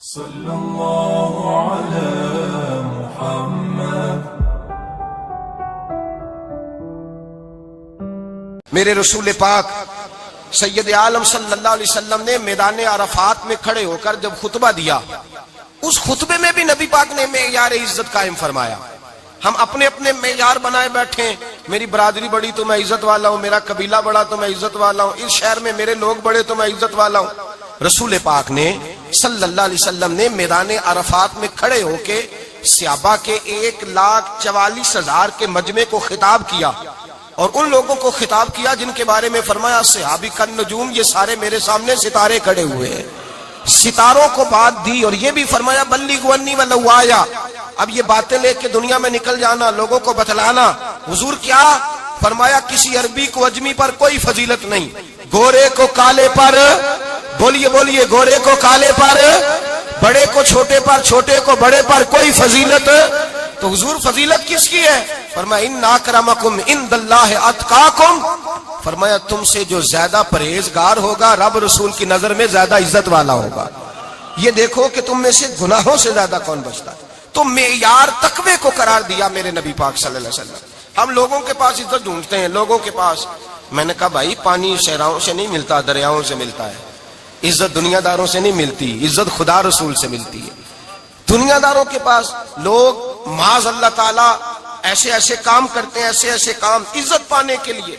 صلی اللہ علی محمد۔ میرے رسول پاک سید عالم صلی اللہ علیہ وسلم نے میدان عرفات میں کھڑے ہو کر جب خطبہ دیا، اس خطبے میں بھی نبی پاک نے معیار عزت قائم فرمایا۔ ہم اپنے اپنے معیار بنائے بیٹھے، میری برادری بڑی تو میں عزت والا ہوں، میرا قبیلہ بڑا تو میں عزت والا ہوں، اس شہر میں میرے لوگ بڑے تو میں عزت والا ہوں۔ رسول پاک نے صلی اللہ علیہ وسلم نے میدان عرفات میں کھڑے ہو کے صحابہ کے 1,44,000 کے مجمع کو خطاب کیا، اور ان لوگوں کو خطاب کیا جن کے بارے میں فرمایا صحابی کن نجوم، یہ سارے میرے سامنے ستارے کھڑے ہوئے ہیں۔ ستاروں کو بات دی اور یہ بھی فرمایا بلغوا انی ولو آیا، اب یہ باتیں لے کے دنیا میں نکل جانا، لوگوں کو بتلانا۔ حضور کیا فرمایا؟ کسی عربی کو اجمی پر کوئی فضیلت نہیں، گورے کو کالے پر، بولیے بولیے، گورے کو کالے پر، بڑے کو چھوٹے پر، چھوٹے کو بڑے پر کوئی فضیلت۔ تو حضور فضیلت کس کی ہے؟ فرمایا ان اکرمکم عند اللہ اتقاکم، فرمایا تم سے جو زیادہ پرہیزگار ہوگا رب رسول کی نظر میں زیادہ عزت والا ہوگا۔ یہ دیکھو کہ تم میں سے گناہوں سے زیادہ کون بچتا ہے۔ تو معیار تقوی کو قرار دیا میرے نبی پاک صلی اللہ علیہ وسلم۔ ہم لوگوں کے پاس عزت ڈھونڈتے ہیں، لوگوں کے پاس۔ میں نے کہا بھائی پانی صحراؤں سے نہیں ملتا، دریاؤں سے ملتا ہے۔ عزت دنیا داروں سے نہیں ملتی، عزت خدا رسول سے ملتی ہے۔ دنیا داروں کے پاس لوگ معاذ اللہ تعالی ایسے ایسے کام کرتے ہیں، ایسے ایسے کام عزت پانے کے لیے،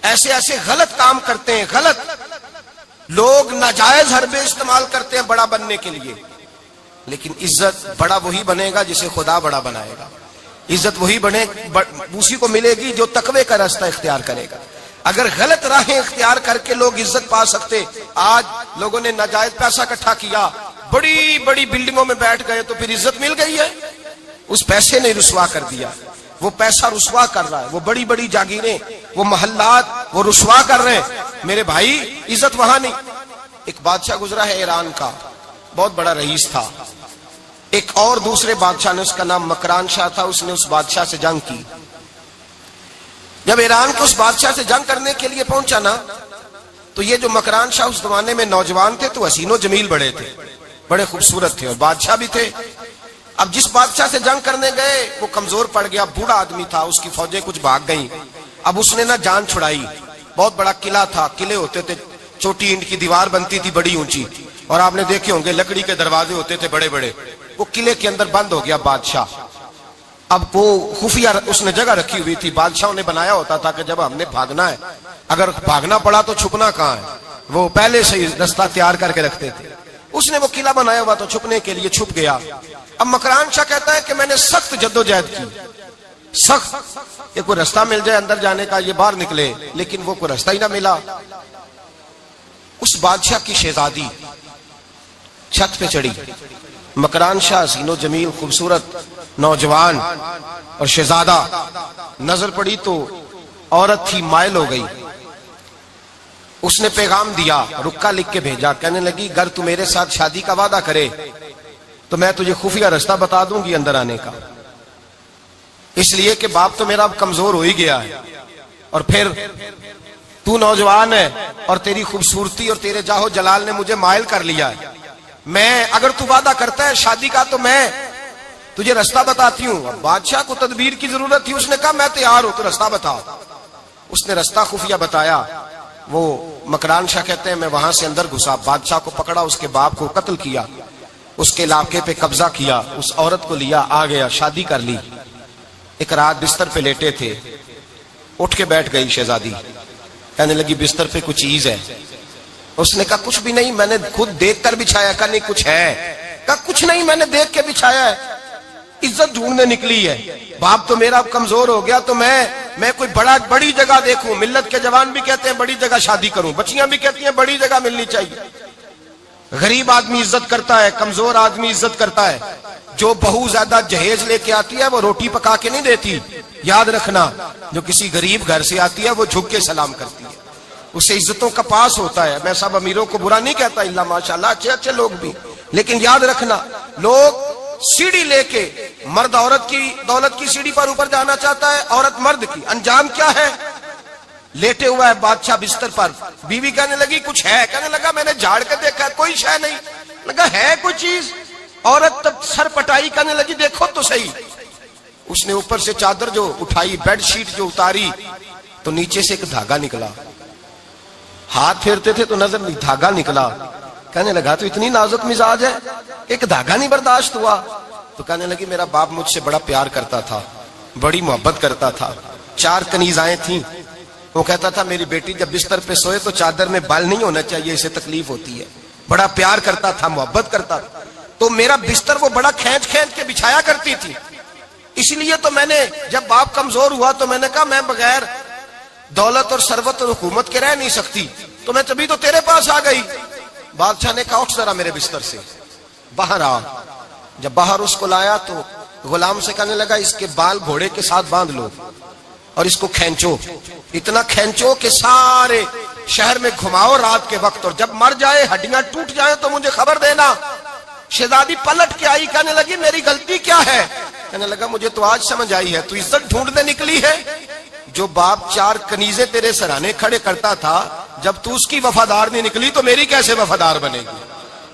ایسے ایسے غلط کام کرتے ہیں، غلط لوگ ناجائز حربے استعمال کرتے ہیں بڑا بننے کے لیے۔ لیکن عزت بڑا وہی بنے گا جسے خدا بڑا بنائے گا۔ عزت وہی بنے، اسی کو ملے گی جو تقوی کا راستہ اختیار کرے گا۔ اگر غلط راہیں اختیار کر کے لوگ عزت پا سکتے، آج لوگوں نے ناجائز پیسہ اکٹھا کیا، بڑی بڑی بلڈنگوں میں بیٹھ گئے، تو پھر عزت مل گئی ہے؟ اس پیسے نے رسوا کر دیا، وہ پیسہ رسوا کر رہا ہے، وہ بڑی بڑی جاگیریں، وہ محلات وہ رسوا کر رہے ہیں۔ میرے بھائی عزت وہاں نہیں۔ ایک بادشاہ گزرا ہے ایران کا، بہت بڑا رئیس تھا۔ ایک اور دوسرے بادشاہ نے، اس کا نام مکران شاہ تھا، اس نے اس بادشاہ سے جنگ کی۔ جب ایران کے اس بادشاہ سے جنگ کرنے کے لیے پہنچا نا، تو یہ جو مکران شاہ اس زمانے میں نوجوان تھے تو حسین و جمیل بڑے تھے، بڑے خوبصورت تھے، اور بادشاہ بھی تھے۔ اب جس بادشاہ سے جنگ کرنے گئے وہ کمزور پڑ گیا، بوڑھا آدمی تھا، اس کی فوجیں کچھ بھاگ گئیں۔ اب اس نے نا جان چھڑائی۔ بہت بڑا قلعہ تھا، قلعے ہوتے تھے، چھوٹی اینٹ کی دیوار بنتی تھی بڑی اونچی، اور آپ نے دیکھے ہوں گے لکڑی کے دروازے ہوتے تھے بڑے بڑے۔ وہ قلعے کے اندر بند ہو گیا بادشاہ۔ اب وہ خفیہ اس نے جگہ رکھی ہوئی تھی، بادشاہوں نے بنایا ہوتا تھا کہ جب ہم نے بھاگنا ہے، اگر بھاگنا پڑا تو چھپنا کہاں ہے، وہ پہلے سے ہی رستہ تیار کر کے رکھتے تھے۔ اس نے وہ قلعہ بنایا ہوا تو چھپنے کے لیے چھپ گیا۔ اب مکران شاہ کہتا ہے کہ میں نے سخت جدوجہد کی، سخت، کہ کوئی رستہ مل جائے اندر جانے کا، یہ باہر نکلے، لیکن وہ کوئی رستہ ہی نہ ملا۔ اس بادشاہ کی شہزادی چھت پہ چڑھی، مکران شاہ حسین و جمیل خوبصورت نوجوان اور شہزادہ، نظر پڑی تو عورت تھی، مائل ہو گئی۔ اس نے پیغام دیا، رکا لکھ کے بھیجا، کہنے لگی اگر تو میرے ساتھ شادی کا وعدہ کرے تو میں تجھے خفیہ رستہ بتا دوں گی اندر آنے کا، اس لیے کہ باپ تو میرا اب کمزور ہو ہی گیا ہے، اور پھر تو نوجوان ہے اور تیری خوبصورتی اور تیرے جاہو جلال نے مجھے مائل کر لیا ہے۔ میں اگر تو وعدہ کرتا ہے شادی کا تو میں تجھے رستہ بتاتی ہوں۔ اب بادشاہ کو تدبیر کی ضرورت تھی، اس نے کہا میں تیار ہوں، تو رستہ بتاؤ۔ اس نے رستہ خفیہ بتایا۔ وہ مکران شاہ کہتے ہیں میں وہاں سے اندر گھسا، بادشاہ کو پکڑا، اس کے باپ کو قتل کیا، اس کے علاقے پہ قبضہ کیا، اس عورت کو لیا، آ گیا، شادی کر لی۔ ایک رات بستر پہ لیٹے تھے، اٹھ کے بیٹھ گئی شہزادی، کہنے لگی بستر پہ کچھ چیز ہے۔ اس نے کہا کچھ بھی نہیں، میں نے خود دیکھ کر بچھایا۔ کہا نہیں کچھ ہے۔ کہا کچھ نہیں، میں نے دیکھ کے بچھایا ہے، عزت ڈھونڈنے نکلی ہے، باپ تو میرا کمزور ہو گیا، تو میں کوئی بڑی جگہ دیکھوں۔ ملت کے جوان بھی کہتے ہیں بڑی جگہ شادی کروں، بچیاں بھی کہتی ہیں بڑی جگہ ملنی چاہیے۔ غریب آدمی عزت کرتا ہے، کمزور آدمی عزت کرتا ہے۔ جو بہو زیادہ جہیز لے کے آتی ہے وہ روٹی پکا کے نہیں دیتی، یاد رکھنا۔ جو کسی غریب گھر سے آتی ہے وہ جھک کے سلام کرتی ہے، اسے عزتوں کا پاس ہوتا ہے۔ میں سب امیروں کو برا نہیں کہتا، اللہ ماشاءاللہ اچھے اچھے لوگ بھی، لیکن یاد رکھنا لوگ سیڑھی لے کے، مرد عورت کی دولت کی سیڑھی پر اوپر جانا چاہتا ہے، عورت مرد کی، انجام کیا ہے؟ لیٹے ہوا ہے بادشاہ بستر پر، بیوی کہنے لگی کچھ ہے، کہنے لگا میں نے جھاڑ کے دیکھا کوئی شے نہیں۔ لگا ہے کوئی چیز. عورت تب سر پٹائی کرنے لگی, دیکھو تو صحیح. اس نے اوپر سے چادر جو اٹھائی, بیڈ شیٹ جو اتاری, تو نیچے سے ایک دھاگا نکلا. ہاتھ پھیرتے تھے تو نظر نہیں, دھاگا نکلا. کہنے لگا تو اتنی نازک مزاج ہے, ایک دھاگا نہیں برداشت ہوا. تو کہنے لگی میرا باپ مجھ سے بڑا پیار کرتا تھا, بڑی محبت کرتا تھا. 4 کنیزائیں تھیں. وہ کہتا تھا میری بیٹی جب بستر پہ سوئے تو چادر میں بال نہیں ہونا چاہیے, اسے تکلیف ہوتی ہے. بڑا پیار کرتا تھا, محبت کرتا تھا. تو میرا بستر وہ بڑا کھینچ کھینچ کے بچھایا کرتی تھی. اس لیے تو میں نے جب باپ کمزور ہوا تو میں نے کہا میں بغیر دولت اور ثروت اور حکومت کے رہ نہیں سکتی, تو میں تبھی تو تیرے پاس آ گئی. بادشاہ نے کہا اٹھ ذرا میرے بستر سے, باہر آ. جب باہر اس کو لایا تو غلام سے کہنے لگا اس کے بال گھوڑے کے ساتھ باندھ لو اور اس کو کھینچو, اتنا کھینچو کہ سارے شہر میں گھماؤ رات کے وقت, اور جب مر جائے ہڈیاں ٹوٹ جائیں تو مجھے خبر دینا. شہزادی پلٹ کے آئی, کہنے لگی میری غلطی کیا ہے؟ کہنے لگا مجھے تو آج سمجھ آئی ہے, تو عزت ڈھونڈنے نکلی ہے. جو باپ 4 کنیزیں تیرے سرانے کھڑے کرتا تھا, جب تو اس کی وفادار نہیں نکلی تو میری کیسے وفادار بنے گی؟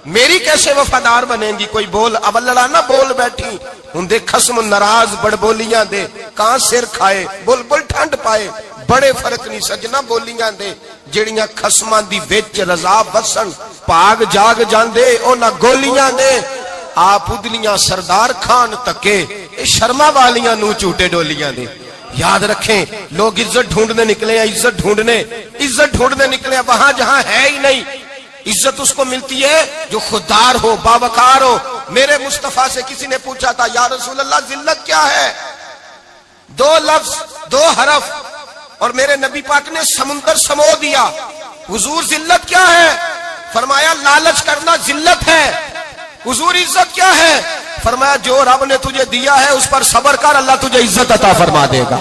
میری کیسے وفادار بنے گی؟ کوئی بول اب لڑانا بول بیٹھی ہوں دے خصم ناراض بڑ بولیاں دے, کہاں سر کھائے بل بل ٹھنڈ پائے. بڑے فرق نہیں سجنا بولیاں دے, جڑیاں خصماں دی وچ رضا وسن پاگ جاگ جاندے او نہ گولیاں دے. آپ ادلیاں سردار خان تکے اے شرما والیاں نو چوٹے ڈولیاں دے. یاد رکھیں لوگ عزت ڈھونڈنے نکلے ہیں, عزت ڈھونڈنے نکلے ہیں وہاں جہاں ہے ہی نہیں. عزت اس کو ملتی ہے جو خوددار ہو, باوقار ہو. میرے مصطفیٰ سے کسی نے پوچھا تھا یا رسول اللہ ذلت کیا ہے؟ 2 لفظ 2 حرف, اور میرے نبی پاک نے سمندر سمو دیا. حضور ذلت کیا ہے؟ فرمایا لالچ کرنا ذلت ہے. حضور عزت کیا ہے؟ فرمایا جو رب نے تجھے دیا ہے اس پر صبر کر, اللہ تجھے عزت عطا فرما دے گا.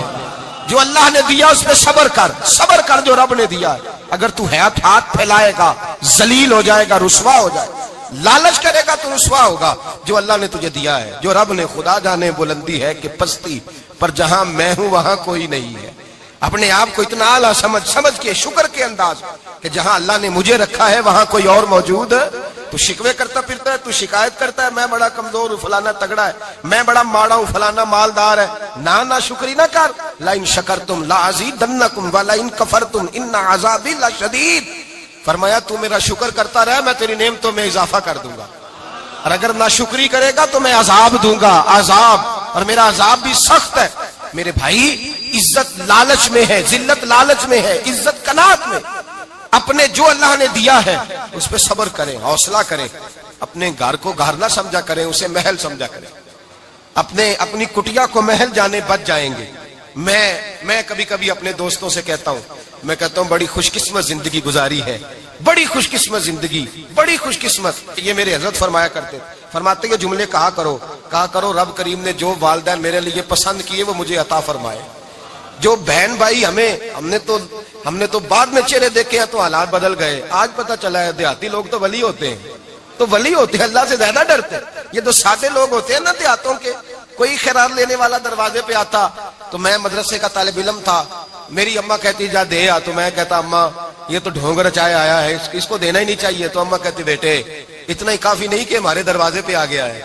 جو اللہ نے دیا اس پہ صبر کر جو رب نے دیا. اگر تو ہاتھ پھیلائے گا ذلیل ہو جائے گا, رسوا ہو جائے گا. لالچ کرے گا تو رسوا ہوگا. جو اللہ نے تجھے دیا ہے, جو رب نے, خدا جانے بلندی ہے کہ پستی, پر جہاں میں ہوں وہاں کوئی نہیں ہے. اپنے آپ کو اتنا اعلیٰ سمجھ کے شکر کے انداز کہ جہاں اللہ نے مجھے رکھا ہے وہاں کوئی اور موجود. تو شکوے کرتا پھرتا ہے, تو شکایت کرتا ہے میں بڑا کمزور ہوں, فلانا تگڑا ہے, میں بڑا ماڑا ہوں, فلانا مالدار ہے. نہ شکری نہ کر. لئن شکرتم لازیدنکم ولئن کفرتم ان عذابی لشدید. فرمایا تو میرا شکر کرتا رہے, میں تیری نعمتوں میں اضافہ کر دوں گا, اور اگر ناشکری کرے گا تو میں عذاب دوں گا, عذاب, اور میرا عذاب بھی سخت ہے. میرے بھائی عزت لالچ میں ہے, ذلت لالچ میں ہے, عزت قناعت میں. اپنے جو اللہ نے دیا ہے اس پہ صبر کریں, حوصلہ کریں. اپنے گھر کو گھر نہ سمجھا کریں, اسے محل سمجھا کریں. اپنی کٹیا کو محل جانے بچ جائیں گے. میں کبھی کبھی اپنے دوستوں سے کہتا ہوں بڑی خوش قسمت زندگی گزاری ہے, بڑی خوش قسمت زندگی, بڑی خوش قسمت. یہ میرے حضرت فرمایا کرتے, فرماتے یہ جملے کہا کرو رب کریم نے جو والدین میرے لیے پسند کیے وہ مجھے عطا فرمائے. جو بہن بھائی ہم نے تو بعد میں چہرے دیکھے ہیں تو حالات بدل گئے. آج پتہ چلا ہے دیہاتی لوگ تو ولی ہوتے ہیں, اللہ سے زیادہ ڈرتے ہیں. یہ تو سادے لوگ ہوتے ہیں نا دیہاتوں کے. کوئی خیرات لینے والا دروازے پہ آتا تو میں مدرسے کا طالب علم تھا, میری اماں کہتی جا دے آ, تو میں کہتا اماں یہ تو ڈھونگ رچایا آیا ہے, اس کو دینا ہی نہیں چاہیے. تو اماں کہتی بیٹے اتنا ہی کافی نہیں کہ ہمارے دروازے پہ آ گیا ہے.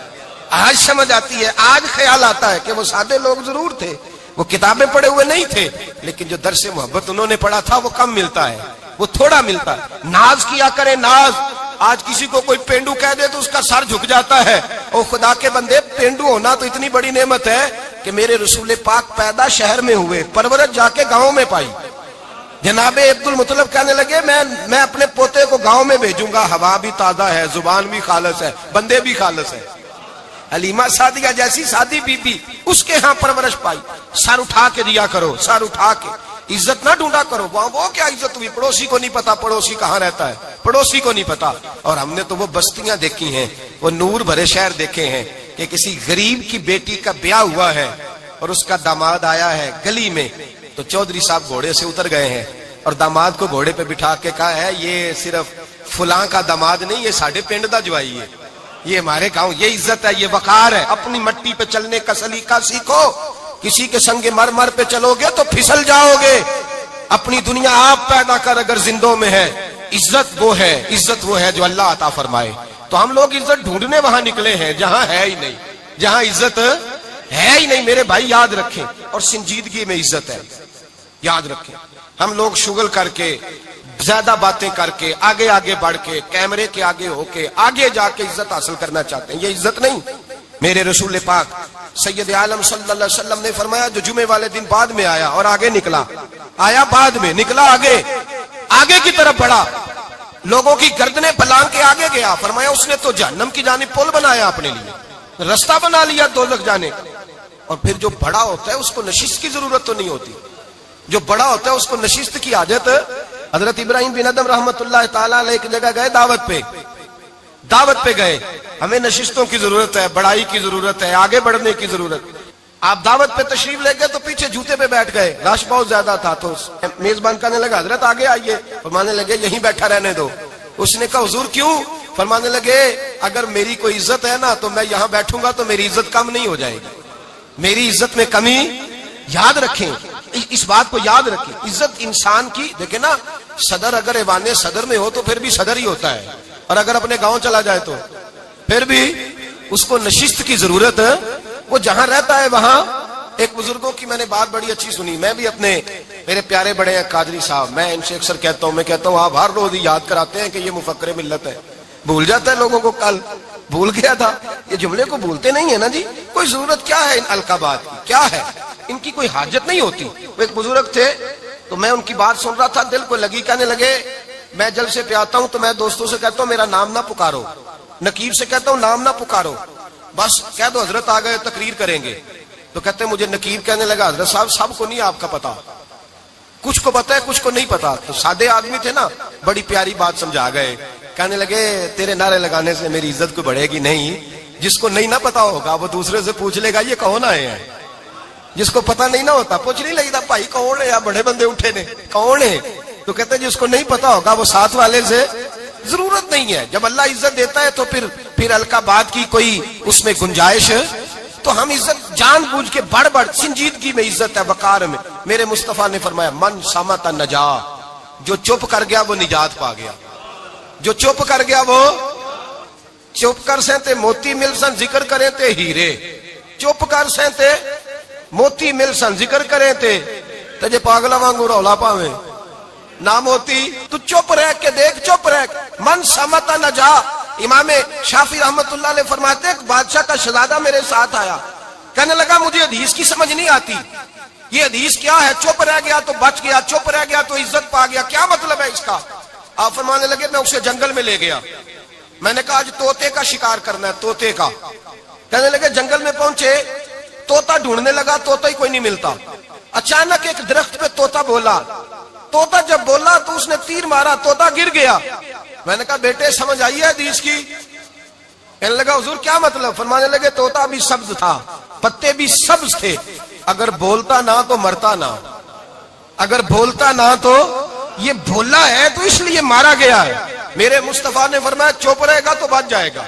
آج سمجھ آتی ہے, آج خیال آتا ہے کہ وہ سادے لوگ ضرور تھے, وہ کتابیں پڑھے ہوئے نہیں تھے, لیکن جو درس محبت انہوں نے پڑھا تھا وہ کم ملتا ہے, وہ تھوڑا ملتا ہے. ناز کیا کرے, ناز. آج کسی کو کوئی پینڈو کہہ دے تو اس کا سر جھک جاتا ہے. او خدا کے بندے, پینڈو ہونا تو اتنی بڑی نعمت ہے کہ میرے رسول پاک پیدا شہر میں ہوئے, پرورش جا کے گاؤں میں پائی. جناب عبد المطلب کہنے لگے میں اپنے پوتے کو گاؤں میں بھیجوں گا, ہوا بھی تازہ ہے, زبان بھی خالص ہے, بندے بھی خالص ہے. حلیمہ سعدیہ جیسی سادی بی بی, اس کے ہاں پرورش پائی. سر اٹھا کے دیا کرو, سر اٹھا کے. عزت نہ ڈھونڈا کرو, وہ کیا عزت ہوئی, پڑوسی کو نہیں پتا پڑوسی کہاں رہتا ہے, پڑوسی کو نہیں پتا. اور ہم نے تو وہ بستیاں دیکھی ہیں, وہ نور بھرے شہر دیکھے ہیں کہ کسی غریب کی بیٹی کا بیاہ ہوا ہے اور اس کا داماد آیا ہے گلی میں, تو چودھری صاحب گھوڑے سے اتر گئے ہیں اور داماد کو گھوڑے پہ بٹھا کے کہا ہے یہ صرف فلاں کا داماد نہیں, یہ ساڑھے پنڈ دا جوائی ہے, یہ ہمارے گاؤں, یہ عزت ہے, یہ وقار ہے. اپنی مٹی پہ چلنے کا سلیقہ سیکھو. کسی کے سنگ مرمر پہ چلو گے تو پھسل جاؤ گے. اپنی دنیا آپ پیدا کر اگر زندوں میں ہے. عزت وہ ہے جو اللہ عطا فرمائے. تو ہم لوگ عزت ڈھونڈنے وہاں نکلے ہیں جہاں ہے ہی نہیں، جہاں عزت ہے ہی نہیں. میرے بھائی یاد رکھیں، اور سنجیدگی میں عزت ہے، یاد رکھیں. ہم لوگ شغل کر کے، زیادہ باتیں کر کے، آگے آگے بڑھ کے، کیمرے کے آگے ہو کے، آگے جا کے عزت حاصل کرنا چاہتے ہیں. یہ عزت نہیں. میرے رسول پاک سید عالم صلی اللہ علیہ وسلم نے فرمایا جو جمعے والے دن بعد میں آیا اور آگے نکلا، آیا بعد میں، نکلا آگے، آگے کی طرف بڑھا، لوگوں کی گردنیں بلان کے آگے گیا. فرمایا اس نے تو جہنم کی جانب پل بنایا، اپنے لیے رستہ بنا لیا دوزخ جانے کا. اور پھر جو بڑا ہوتا ہے اس کو نشست کی ضرورت تو نہیں ہوتی. جو بڑا ہوتا ہے اس کو نشست کی حاجت. حضرت ابراہیم بن ادم رحمت اللہ تعالی علیہ ایک جگہ گئے، دعوت پہ گئے. ہمیں نشستوں کی ضرورت ہے، بڑائی کی ضرورت ہے، آگے بڑھنے کی ضرورت. آپ دعوت پہ تشریف لے گئے تو پیچھے جوتے پہ بیٹھ گئے، رش بہت زیادہ تھا. تو میزبان کہنے لگا حضرت آگے آئیے. فرمانے لگے یہیں بیٹھا رہنے دو. اس نے کہا حضور کیوں؟ فرمانے لگے اگر میری کوئی عزت ہے نا تو میں یہاں بیٹھوں گا تو میری عزت کم نہیں ہو جائے گی، میری عزت میں کمی. یاد رکھیں اس بات کو، یاد رکھیں. عزت انسان کی، دیکھیں نا، صدر اگر ایوان صدر میں ہو تو پھر بھی صدر ہی ہوتا ہے، اور اگر اپنے گاؤں چلا جائے تو پھر بھی اس کو نشست کی ضرورت ہے. وہ جہاں رہتا ہے وہاں. ایک بزرگوں کی میں نے بات بڑی اچھی سنی. میں بھی اپنے، میرے پیارے بڑے ہیں قادری صاحب، میں ان سے اکثر کہتا ہوں، میں کہتا ہوں آپ ہر روز ہی یاد کراتے ہیں کہ یہ مفکر ملت ہے. بھول جاتا ہے لوگوں کو. کل بھول گیا تھا. یہ جملے کو بھولتے نہیں ہے نا جی. کوئی ضرورت کیا ہے ان القابات کی، کیا ہے ان کی، کوئی حاجت نہیں ہوتی. وہ ایک بزرگ تھے تو میں ان کی بات سن رہا تھا، دل کو لگی. کہنے لگے میں جلسے پہ آتا ہوں تو میں دوستوں سے کہتا ہوں میرا نام نہ پکارو، نقیب سے کہتا ہوں نام نہ پکارو، بس کہہ دو حضرت آ گئے تقریر کریں گے. تو کہتے ہیں مجھے نقیب کہنے لگا حضرت صاحب سب کو نہیں آپ کا پتا، کچھ کو پتا ہے کچھ کو نہیں پتا. تو سادے آدمی تھے نا، بڑی پیاری بات سمجھا گئے. کہنے لگے تیرے نعرے لگانے سے میری عزت کو بڑھے گی نہیں. جس کو نہیں نہ پتا ہوگا وہ دوسرے سے پوچھ لے گا یہ کون آئے ہیں. جس کو پتا نہیں نہ ہوتا پوچھ نہیں لگتا بھائی کون ہے، یا بڑے بندے اٹھے نے کون ہے. تو کہتے ہیں جس کو نہیں پتا ہوگا وہ ساتھ والے سے ضرورت نہیں ہے. جب اللہ عزت دیتا ہے تو پھر القابات کی کوئی اس میں گنجائش. تو ہم عزت جان بوجھ کے بڑھ سنجیدگی میں عزت ہے، وقار میں. میرے مصطفیٰ نے فرمایا من صمت نجا، جو چپ کر گیا وہ نجات پا گیا. جو چپ کر گیا وہ چپ کر سہتے موتی مل سن ذکر کریں تے ہیرے. چپ کر سہتے موتی مل سن ذکر کریں تے جے پاگلا وانگو رولا پاویں نہ موتی. تو چپ رہ کے دیکھ، چپ رہ. من صمت نجا. امام شافعی رحمت اللہ علیہ فرماتے ایک بادشاہ کا شہزادہ میرے ساتھ آیا، کہنے لگا مجھے حدیث کی سمجھ نہیں آتی، یہ حدیث کیا ہے؟ چپ رہ گیا تو بچ گیا، چپ رہ گیا تو عزت پا گیا، کیا مطلب ہے اس کا؟ آپ فرمانے لگے میں اسے جنگل میں لے گیا، میں نے کہا آج طوطے کا شکار کرنا ہے، طوطے کا. کہنے لگے جنگل میں پہنچے، طوطا ڈھونڈنے لگا، طوطا ہی کوئی نہیں ملتا. اچانک ایک درخت پہ طوطا بولا. طوطا جب بولا تو اس نے تیر مارا، طوطا گر گیا. میں نے کہا بیٹے سمجھ آئی ہے حدیث کی؟ کہنے لگا حضور کیا مطلب؟ فرمانے لگے طوطا بھی سبز تھا، پتے بھی سبز تھے، اگر بولتا نہ تو مرتا نہ، اگر بولتا نہ تو یہ بولا ہے تو اس لیے مارا گیا ہے. میرے مصطفیٰ نے فرمایا چپ رہے گا تو بچ جائے گا،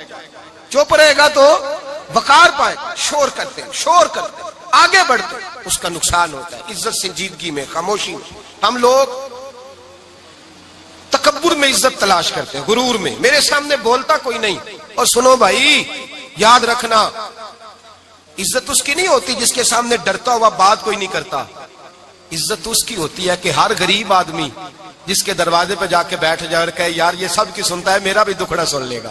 چپ رہے گا تو وقار پائے. شور کرتے آگے بڑھتے اس کا نقصان ہوتا ہے. عزت سنجیدگی میں، خاموشی میں. ہم لوگ تکبر میں عزت تلاش کرتے ہیں، غرور میں. میرے سامنے بولتا کوئی نہیں. اور سنو بھائی یاد رکھنا، عزت اس کی نہیں ہوتی جس کے سامنے ڈرتا ہوا بات کوئی نہیں کرتا. عزت اس کی ہوتی ہے کہ ہر غریب آدمی جس کے دروازے پہ جا کے بیٹھ جائے اور کہے یار یہ سب کی سنتا ہے میرا بھی دکھڑا سن لے گا،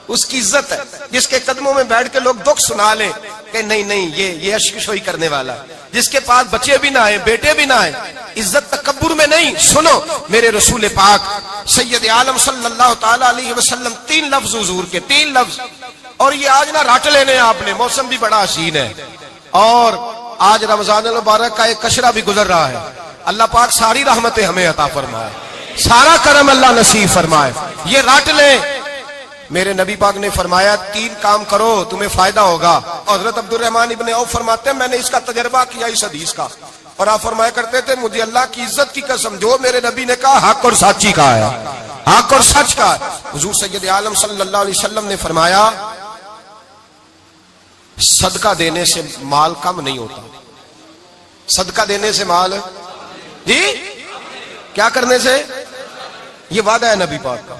اس کی عزت ہے. جس کے قدموں میں بیٹھ کے لوگ دکھ سنا لیں کہ نہیں یہ اشکشوئی کرنے والا، جس کے پاس بچے بھی نہ آئے بیٹے بھی نہ آئے. عزت تکبر میں نہیں. سنو میرے رسول پاک سید عالم صلی اللہ تعالی علیہ وسلم 3 لفظ حضور کے، 3 لفظ. اور یہ آج نہ رٹ لینے آپ نے، موسم بھی بڑا حسین ہے اور آج رمضان المبارک کا ایک کشرہ بھی گزر رہا ہے. اللہ پاک ساری رحمتیں ہمیں عطا فرمائے، سارا کرم اللہ نصیب فرمائے. یہ رٹ لیں. میرے نبی پاک نے فرمایا 3 کام کرو تمہیں فائدہ ہوگا. حضرت عبد الرحمن ابن عوف فرماتے ہیں میں نے اس کا تجربہ کیا اس حدیث کا، اور آپ فرمایا کرتے تھے مجھے اللہ کی عزت کی قسم جو میرے نبی نے کہا حق اور سچی کہا ہے، حق اور سچ کا. حضور سید عالم صلی اللہ علیہ وسلم نے فرمایا صدقہ دینے سے مال کم نہیں ہوتا. صدقہ دینے سے مال، جی کیا کرنے سے؟ یہ وعدہ ہے نبی پاک کا.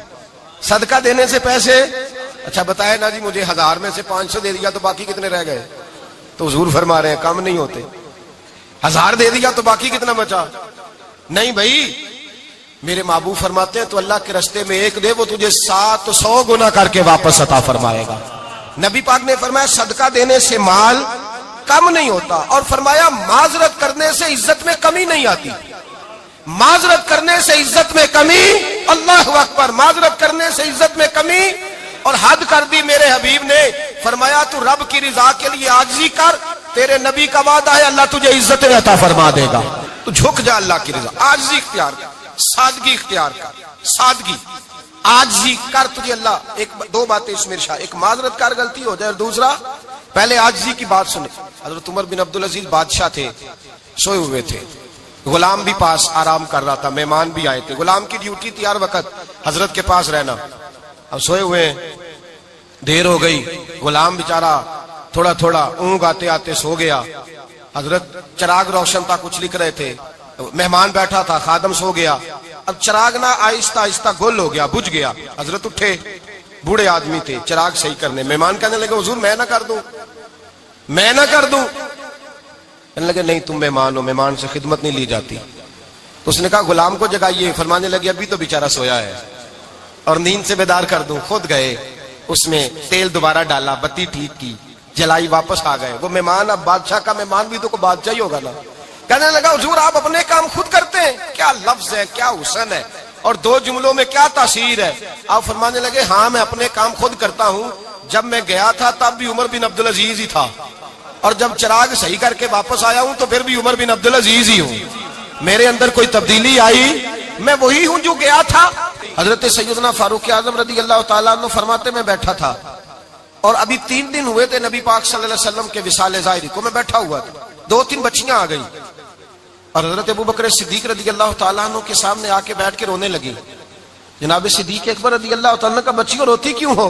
صدقہ دینے سے پیسے اچھا بتائے نا جی مجھے 1000 میں سے 500 دے دیا تو باقی کتنے رہ گئے؟ تو حضور فرما رہے ہیں کم نہیں ہوتے. 1000 دے دیا تو باقی کتنا بچا؟ نہیں بھائی، میرے محبوب فرماتے ہیں تو اللہ کے رستے میں ایک دے وہ تجھے 700 گنا کر کے واپس عطا فرمائے گا. نبی پاک نے فرمایا صدقہ دینے سے مال کم نہیں ہوتا، اور فرمایا معذرت کرنے سے عزت میں کمی نہیں آتی. معذرت کرنے سے عزت میں کمی، اللہ اکبر، معذرت کرنے سے عزت میں کمی. اور حد کر دی میرے حبیب نے، فرمایا تو رب کی رضا کے لیے عاجزی کر، تیرے نبی کا وعدہ ہے اللہ تجھے عزت عطا فرما دے گا. تو جھک جا اللہ کی رضا، عاجزی اختیار کر، سادگی اختیار کر، سادگی عاجزی کر، تجھے اللہ. ایک دو باتیں اس میں ارشاد، ایک معذرت کر غلطی ہو جائے، اور دوسرا پہلے عاجزی کی بات سنے. حضرت عمر بن عبدالعزیز بادشاہ تھے، سوئے ہوئے تھے، غلام بھی پاس آرام کر رہا تھا، مہمان بھی آئے تھے. غلام کی ڈیوٹی تھی ہر وقت حضرت کے پاس رہنا. اب سوئے ہوئے دیر ہو گئی، غلام بیچارہ تھوڑا تھوڑا اونگ آتے آتے سو گیا. حضرت چراغ روشن تھا، کچھ لکھ رہے تھے، مہمان بیٹھا تھا، خادم سو گیا. اب چراغ نہ آہستہ آہستہ گل ہو گیا، بجھ گیا. حضرت اٹھے، بوڑھے آدمی تھے، چراغ صحیح کرنے. مہمان کہنے لگے حضور میں نہ کر دوں، میں نہ کر دوں. کہنے لگے نہیں تم مہمان ہو، مہمان سے خدمت نہیں لی جاتی. تو اس نے کہا غلام کو جگائیے. فرمانے لگے ابھی تو بیچارہ سویا ہے اور نیند سے بیدار کر دوں. خود گئے، اس میں تیل دوبارہ ڈالا، بتی ٹھیک کی، جلائی، واپس آ گئے. وہ مہمان اب بادشاہ کا مہمان بھی تو کوئی بادشاہ ہی ہوگا نا. کہنے لگا حضور آپ اپنے کام خود کرتے ہیں؟ کیا لفظ ہے، کیا حسن ہے، اور دو جملوں میں کیا تاثیر ہے. آپ فرمانے لگے ہاں میں اپنے کام خود کرتا ہوں. جب میں گیا تھا تب بھی عمر بن عبدالعزیز ہی تھا، اور جب چراغ صحیح کر کے واپس آیا ہوں تو پھر بھی عمر بن عبدالعزیز ہی ہوں. میرے اندر کوئی تبدیلی آئی؟ میں وہی ہوں جو گیا تھا. حضرت سیدنا فاروق اعظم رضی اللہ تعالیٰ عنہ فرماتے میں بیٹھا تھا، اور ابھی 3 دن ہوئے تھے نبی پاک صلی اللہ علیہ وسلم کے وصال ظاہری کو. میں بیٹھا ہوا تھا، 2-3 بچیاں آ گئی، اور حضرت ابوبکر صدیق رضی اللہ تعالیٰ عنہ کے سامنے آ کے بیٹھ کے رونے لگی. جناب صدیق اکبر رضی اللہ تعالیٰ عنہ کا بچیوں روتی کیوں ہو؟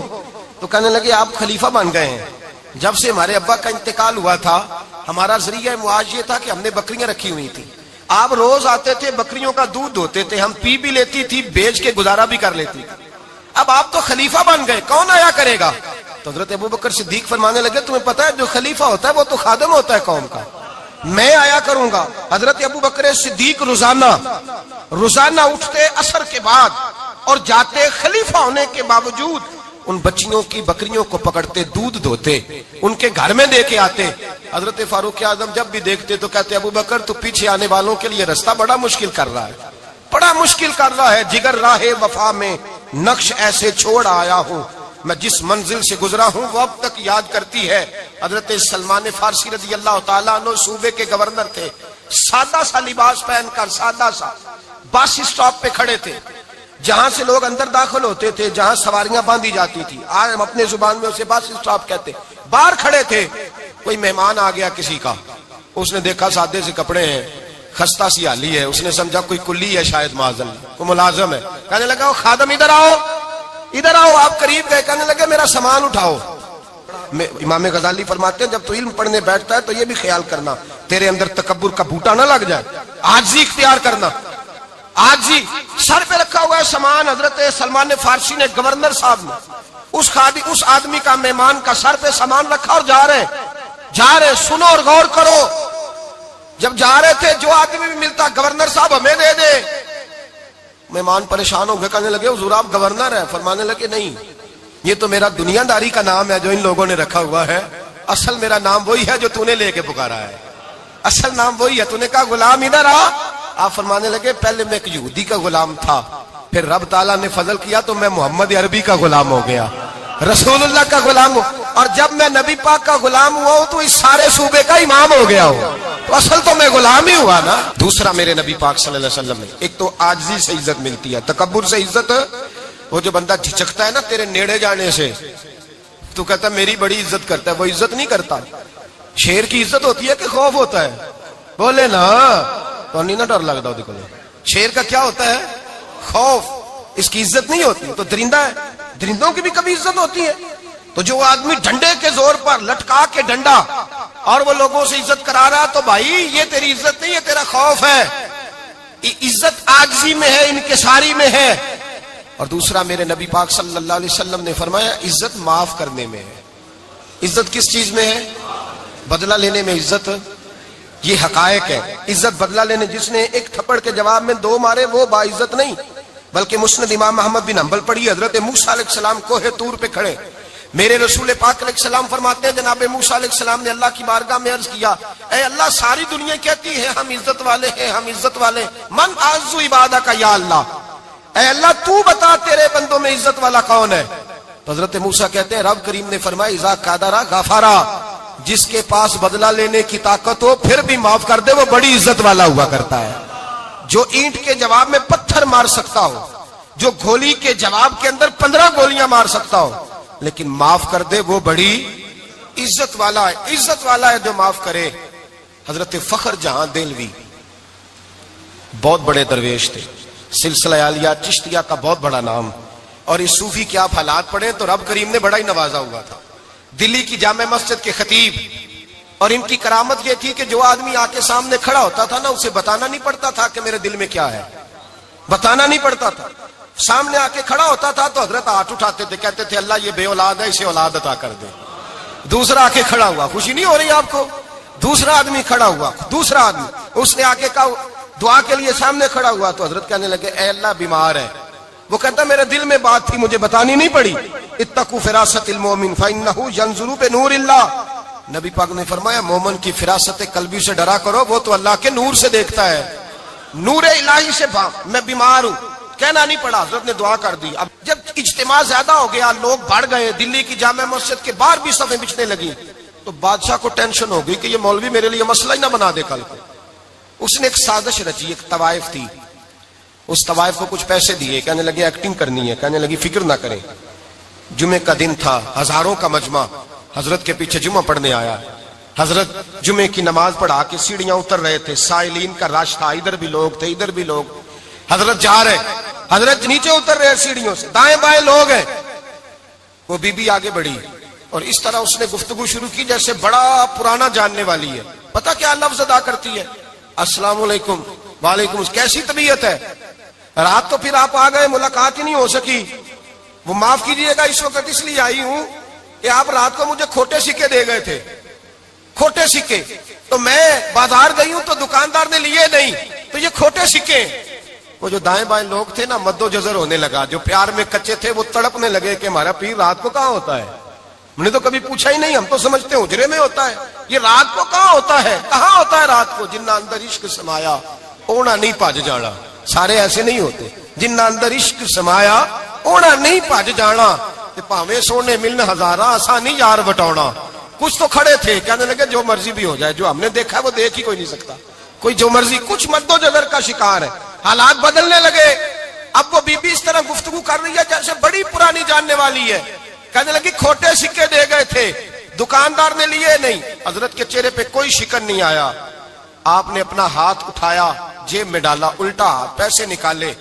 تو کہنے لگے آپ خلیفہ بن گئے ہیں. جب سے ہمارے ابا کا انتقال ہوا تھا ہمارا ذریعہ معاش یہ تھا کہ ہم نے بکریاں رکھی ہوئی تھی. آپ روز آتے تھے، بکریوں کا دودھ دھوتے تھے، ہم پی بھی لیتی تھی، بیچ کے گزارا بھی کر لیتی. اب آپ تو خلیفہ بن گئے، کون آیا کرے گا؟ تو حضرت ابوبکر صدیق فرمانے لگے تمہیں پتہ ہے جو خلیفہ ہوتا ہے وہ تو خادم ہوتا ہے قوم کا، میں آیا کروں گا. حضرت ابوبکر صدیق روزانہ اٹھتے عصر کے بعد اور جاتے، خلیفہ ہونے کے باوجود ان بچیوں کی بکریوں کو پکڑتے، دودھ دھوتے، ان کے گھر میں دے کے آتے. حضرت فاروق اعظم جب بھی دیکھتے تو کہتے ابوبکر تو پیچھے آنے والوں کے لیے رستہ بڑا مشکل کر رہا ہے، بڑا مشکل کر رہا ہے. جگر راہ وفا میں نقش ایسے چھوڑ آیا ہوں، میں جس منزل سے گزرا ہوں وہ اب تک یاد کرتی ہے. حضرت سلمان فارسی رضی اللہ تعالیٰ عنہ صوبے کے گورنر تھے، سادہ سا لباس پہن کر سادہ سا بس اسٹاپ پہ کھڑے تھے، جہاں سے لوگ اندر داخل ہوتے تھے، جہاں سواریاں باندھی جاتی تھی، آج ہم اپنے زبان میں اسے بس اسٹاپ کہتے. باہر کھڑے تھے، کوئی مہمان آ گیا کسی کا، اس نے دیکھا سادے سے کپڑے ہیں، خستہ سی حالی ہے، اس نے سمجھا کوئی کلی ہے، شاید معذل کوئی ملازم ہے. کہنے لگا خادم ادھر آؤ، ادھر آؤ. آپ قریب گئے، کہنے لگے میرا سامان اٹھاؤ. امام غزالی فرماتے ہیں جب تو علم پڑھنے بیٹھتا ہے تو یہ بھی خیال کرنا تیرے اندر تکبر کا بوٹا نہ لگ جائے، عاجزی اختیار کرنا. عاجزی، سر پہ رکھا ہوا ہے سامان. حضرت سلمان فارسی نے، گورنر صاحب نے، اس آدمی کا، مہمان کا سر پہ سامان رکھا اور جا رہے. سنو اور غور کرو. جب جا رہے تھے جو آدمی بھی ملتا گورنر صاحب ہمیں دے دے. مہمان پریشان ہو گئے، کہنے لگے حضور آپ گورنر ہیں؟ فرمانے لگے نہیں، یہ تو میرا دنیا داری کا نام ہے جو ان لوگوں نے رکھا ہوا ہے، اصل میرا نام وہی ہے جو تو نے لے کے پکارا ہے، اصل نام وہی ہے. تو نے کہا غلام ادھر آ. آپ فرمانے لگے پہلے میں ایک یہودی کا غلام تھا، پھر رب تعالیٰ نے فضل کیا تو میں محمد عربی کا غلام ہو گیا، رسول اللہ کا غلام ہوں، اور جب میں نبی پاک کا غلام ہوا ہوں تو اس سارے صوبے کا امام ہو گیا ہوں، تو اصل تو میں غلام ہی ہوا نا. دوسرا میرے نبی پاک صلی اللہ علیہ وسلم نے، ایک تو عاجزی سے عزت ملتی ہے، تکبر سے عزت، وہ جو بندہ جھچکتا ہے نا تیرے نیڑے جانے سے، تو کہتا ہے میری بڑی عزت کرتا ہے، وہ عزت نہیں کرتا. شیر کی عزت ہوتی ہے کہ خوف ہوتا ہے؟ بولے نا تو نہیں نہ ڈر لگتا. دیکھو شیر کا کیا ہوتا ہے؟ خوف. اس کی عزت نہیں ہوتی. تو درندہ ہے، درندوں کی بھی کبھی عزت ہوتی ہے. تو جو آدمی ڈنڈے کے زور پر لٹکا کے ڈنڈا اور وہ لوگوں سے عزت کرا رہا، تو بھائی یہ تیری عزت نہیں ہے، تیرا خوف ہے. عزت عاجزی میں ہے، انکساری میں ہے. اور دوسرا میرے نبی پاک صلی اللہ علیہ وسلم نے فرمایا عزت معاف کرنے میں ہے. عزت کس چیز میں ہے؟ بدلہ لینے میں عزت. یہ حقائق ہے. عزت بدلہ لینے، جس نے ایک تھپڑ کے جواب میں 2 مارے وہ باعزت نہیں. بلکہ مسند امام محمد بن حنبل پڑھی، حضرت موسیٰ علیہ السلام کوہ طور پہ کھڑے، میرے رسول پاک علیہ السلام فرماتے ہیں جناب موسیٰ علیہ السلام نے اللہ کی بارگاہ میں عرض کیا، اے اللہ ساری دنیا کہتی ہے ہم عزت والے ہیں، ہم عزت والے، من اعز عبادہ کا یا اللہ، اے اللہ تو بتا تیرے بندوں میں عزت والا کون ہے؟ تو حضرت موسیٰ کہتے ہیں رب کریم نے فرمایا اذا قادرا غفارا، جس کے پاس بدلہ لینے کی طاقت ہو پھر بھی معاف کر دے وہ بڑی عزت والا ہوا کرتا ہے. جو اینٹ کے جواب میں پتھر مار سکتا ہو، جو گولی کے جواب کے اندر 15 گولیاں مار سکتا ہو لیکن معاف کر دے وہ بڑی عزت والا ہے. عزت والا ہے جو معاف کرے. حضرت فخر جہاں دہلوی بہت بڑے درویش تھے، سلسلہ عالیہ چشتیہ کا بہت بڑا نام، اور اس صوفی کے آپ حالات پڑھیں تو رب کریم نے بڑا ہی نوازا ہوا تھا. دلی کی جامع مسجد کے خطیب، اور ان کی کرامت یہ تھی کہ جو آدمی آ کے سامنے کھڑا ہوتا تھا نا اسے بتانا نہیں پڑتا تھا کہ میرے دل میں کیا ہے، بتانا نہیں پڑتا تھا. سامنے آ کے کھڑا ہوتا تھا تو حضرت ہاتھ اٹھاتے تھے، کہتے تھے اللہ یہ بے اولاد ہے اسے اولاد عطا کر دے. دوسرا آ کے کھڑا ہوا، خوشی نہیں ہو رہی آپ کو؟ دوسرا آدمی کھڑا ہوا، دوسرا آدمی اس نے آ کے کہا دعا کے لیے سامنے کھڑا ہوا تو حضرت کہنے لگے اے اللہ بیمار ہے. وہ کہتا میرے دل میں بات تھی مجھے بتانی نہیں پڑی. اتقوا فراست المؤمن فانه ينظر بنور اللہ. نبی پاک نے فرمایا مومن کی فراست قلبی سے ڈرا کرو، وہ تو اللہ کے نور سے دیکھتا ہے، نور الہی سے. میں بیمار ہوں کہنا نہیں پڑا، حضرت نے دعا کر دی. اب جب اجتماع زیادہ ہو گیا، لوگ بڑھ گئے، دلی کی جامع مسجد کے باہر بھی صفیں بچھنے لگی، تو بادشاہ کو ٹینشن ہو گئی کہ یہ مولوی میرے لیے مسئلہ ہی نہ بنا دے کل کو. اس نے ایک سازش رچی، ایک طوائف تھی، اس طوائف کو کچھ پیسے دیے، کہنے لگے ایکٹنگ کرنی ہے، کہنے لگی فکر نہ کریں. جمعے کا دن تھا، ہزاروں کا مجمع حضرت کے پیچھے جمعہ پڑھنے آیا. حضرت جمعے کی نماز پڑھا کے سیڑھیاں اتر رہے تھے، سائلین کا رش تھا، ادھر بھی لوگ تھے ادھر بھی لوگ. حضرت جا رہے، حضرت نیچے اتر رہے سیڑھیوں سے، دائیں بائیں لوگ ہیں. وہ بی بی آگے بڑھی اور اس طرح اس نے گفتگو شروع کی جیسے بڑا پرانا جاننے والی ہے. پتہ کیا لفظ ادا کرتی ہے؟ السلام علیکم. وعلیکم. کیسی طبیعت ہے؟ رات تو پھر آپ آ گئے، ملاقات ہی نہیں ہو سکی. وہ معاف کیجئے گا اس وقت اس لیے آئی ہوں کہ آپ رات کو مجھے کھوٹے سکے دے گئے تھے، کھوٹے سکے، تو میں بازار گئی ہوں تو دکاندار نے لیے نہیں، تو یہ کھوٹے سکے. وہ جو دائیں بائیں لوگ تھے نا مد و جزر ہونے لگا، جو پیار میں کچے تھے وہ تڑپنے لگے کہ ہمارا پیر رات کو کہاں ہوتا ہے. ہم نے تو کبھی پوچھا ہی نہیں، ہم تو سمجھتے ہیں حجرے میں ہوتا ہے، یہ رات کو کہاں ہوتا ہے، کہاں ہوتا ہے رات کو. جنہ اندر عشق سمایا اونا نہیں پج جانا. سارے ایسے نہیں ہوتے. جنہ اندر عشق سمایا اونا نہیں پج جانا. پاویں سونے ملن ہزارہ آسانی یار بٹاؤنا. کچھ تو کھڑے تھے کہنے لگے جو مرضی بھی ہو جائے، جو ہم نے دیکھا ہے وہ دیکھ ہی کوئی نہیں سکتا، کوئی جو مرضی. کچھ مد و جزر کا شکار ہے. حالات بدلنے لگے. اب وہ بی بی اس طرح گفتگو کر رہی ہے جیسے بڑی پرانی جاننے والی ہے. کہنے لگی کھوٹے سکے دے گئے تھے، دکاندار نے لیے نہیں. حضرت کے چہرے پہ کوئی شکن نہیں آیا. آپ نے اپنا ہاتھ اٹھایا، جیب میں ڈالا، الٹا ہاتھ، پیسے نکالے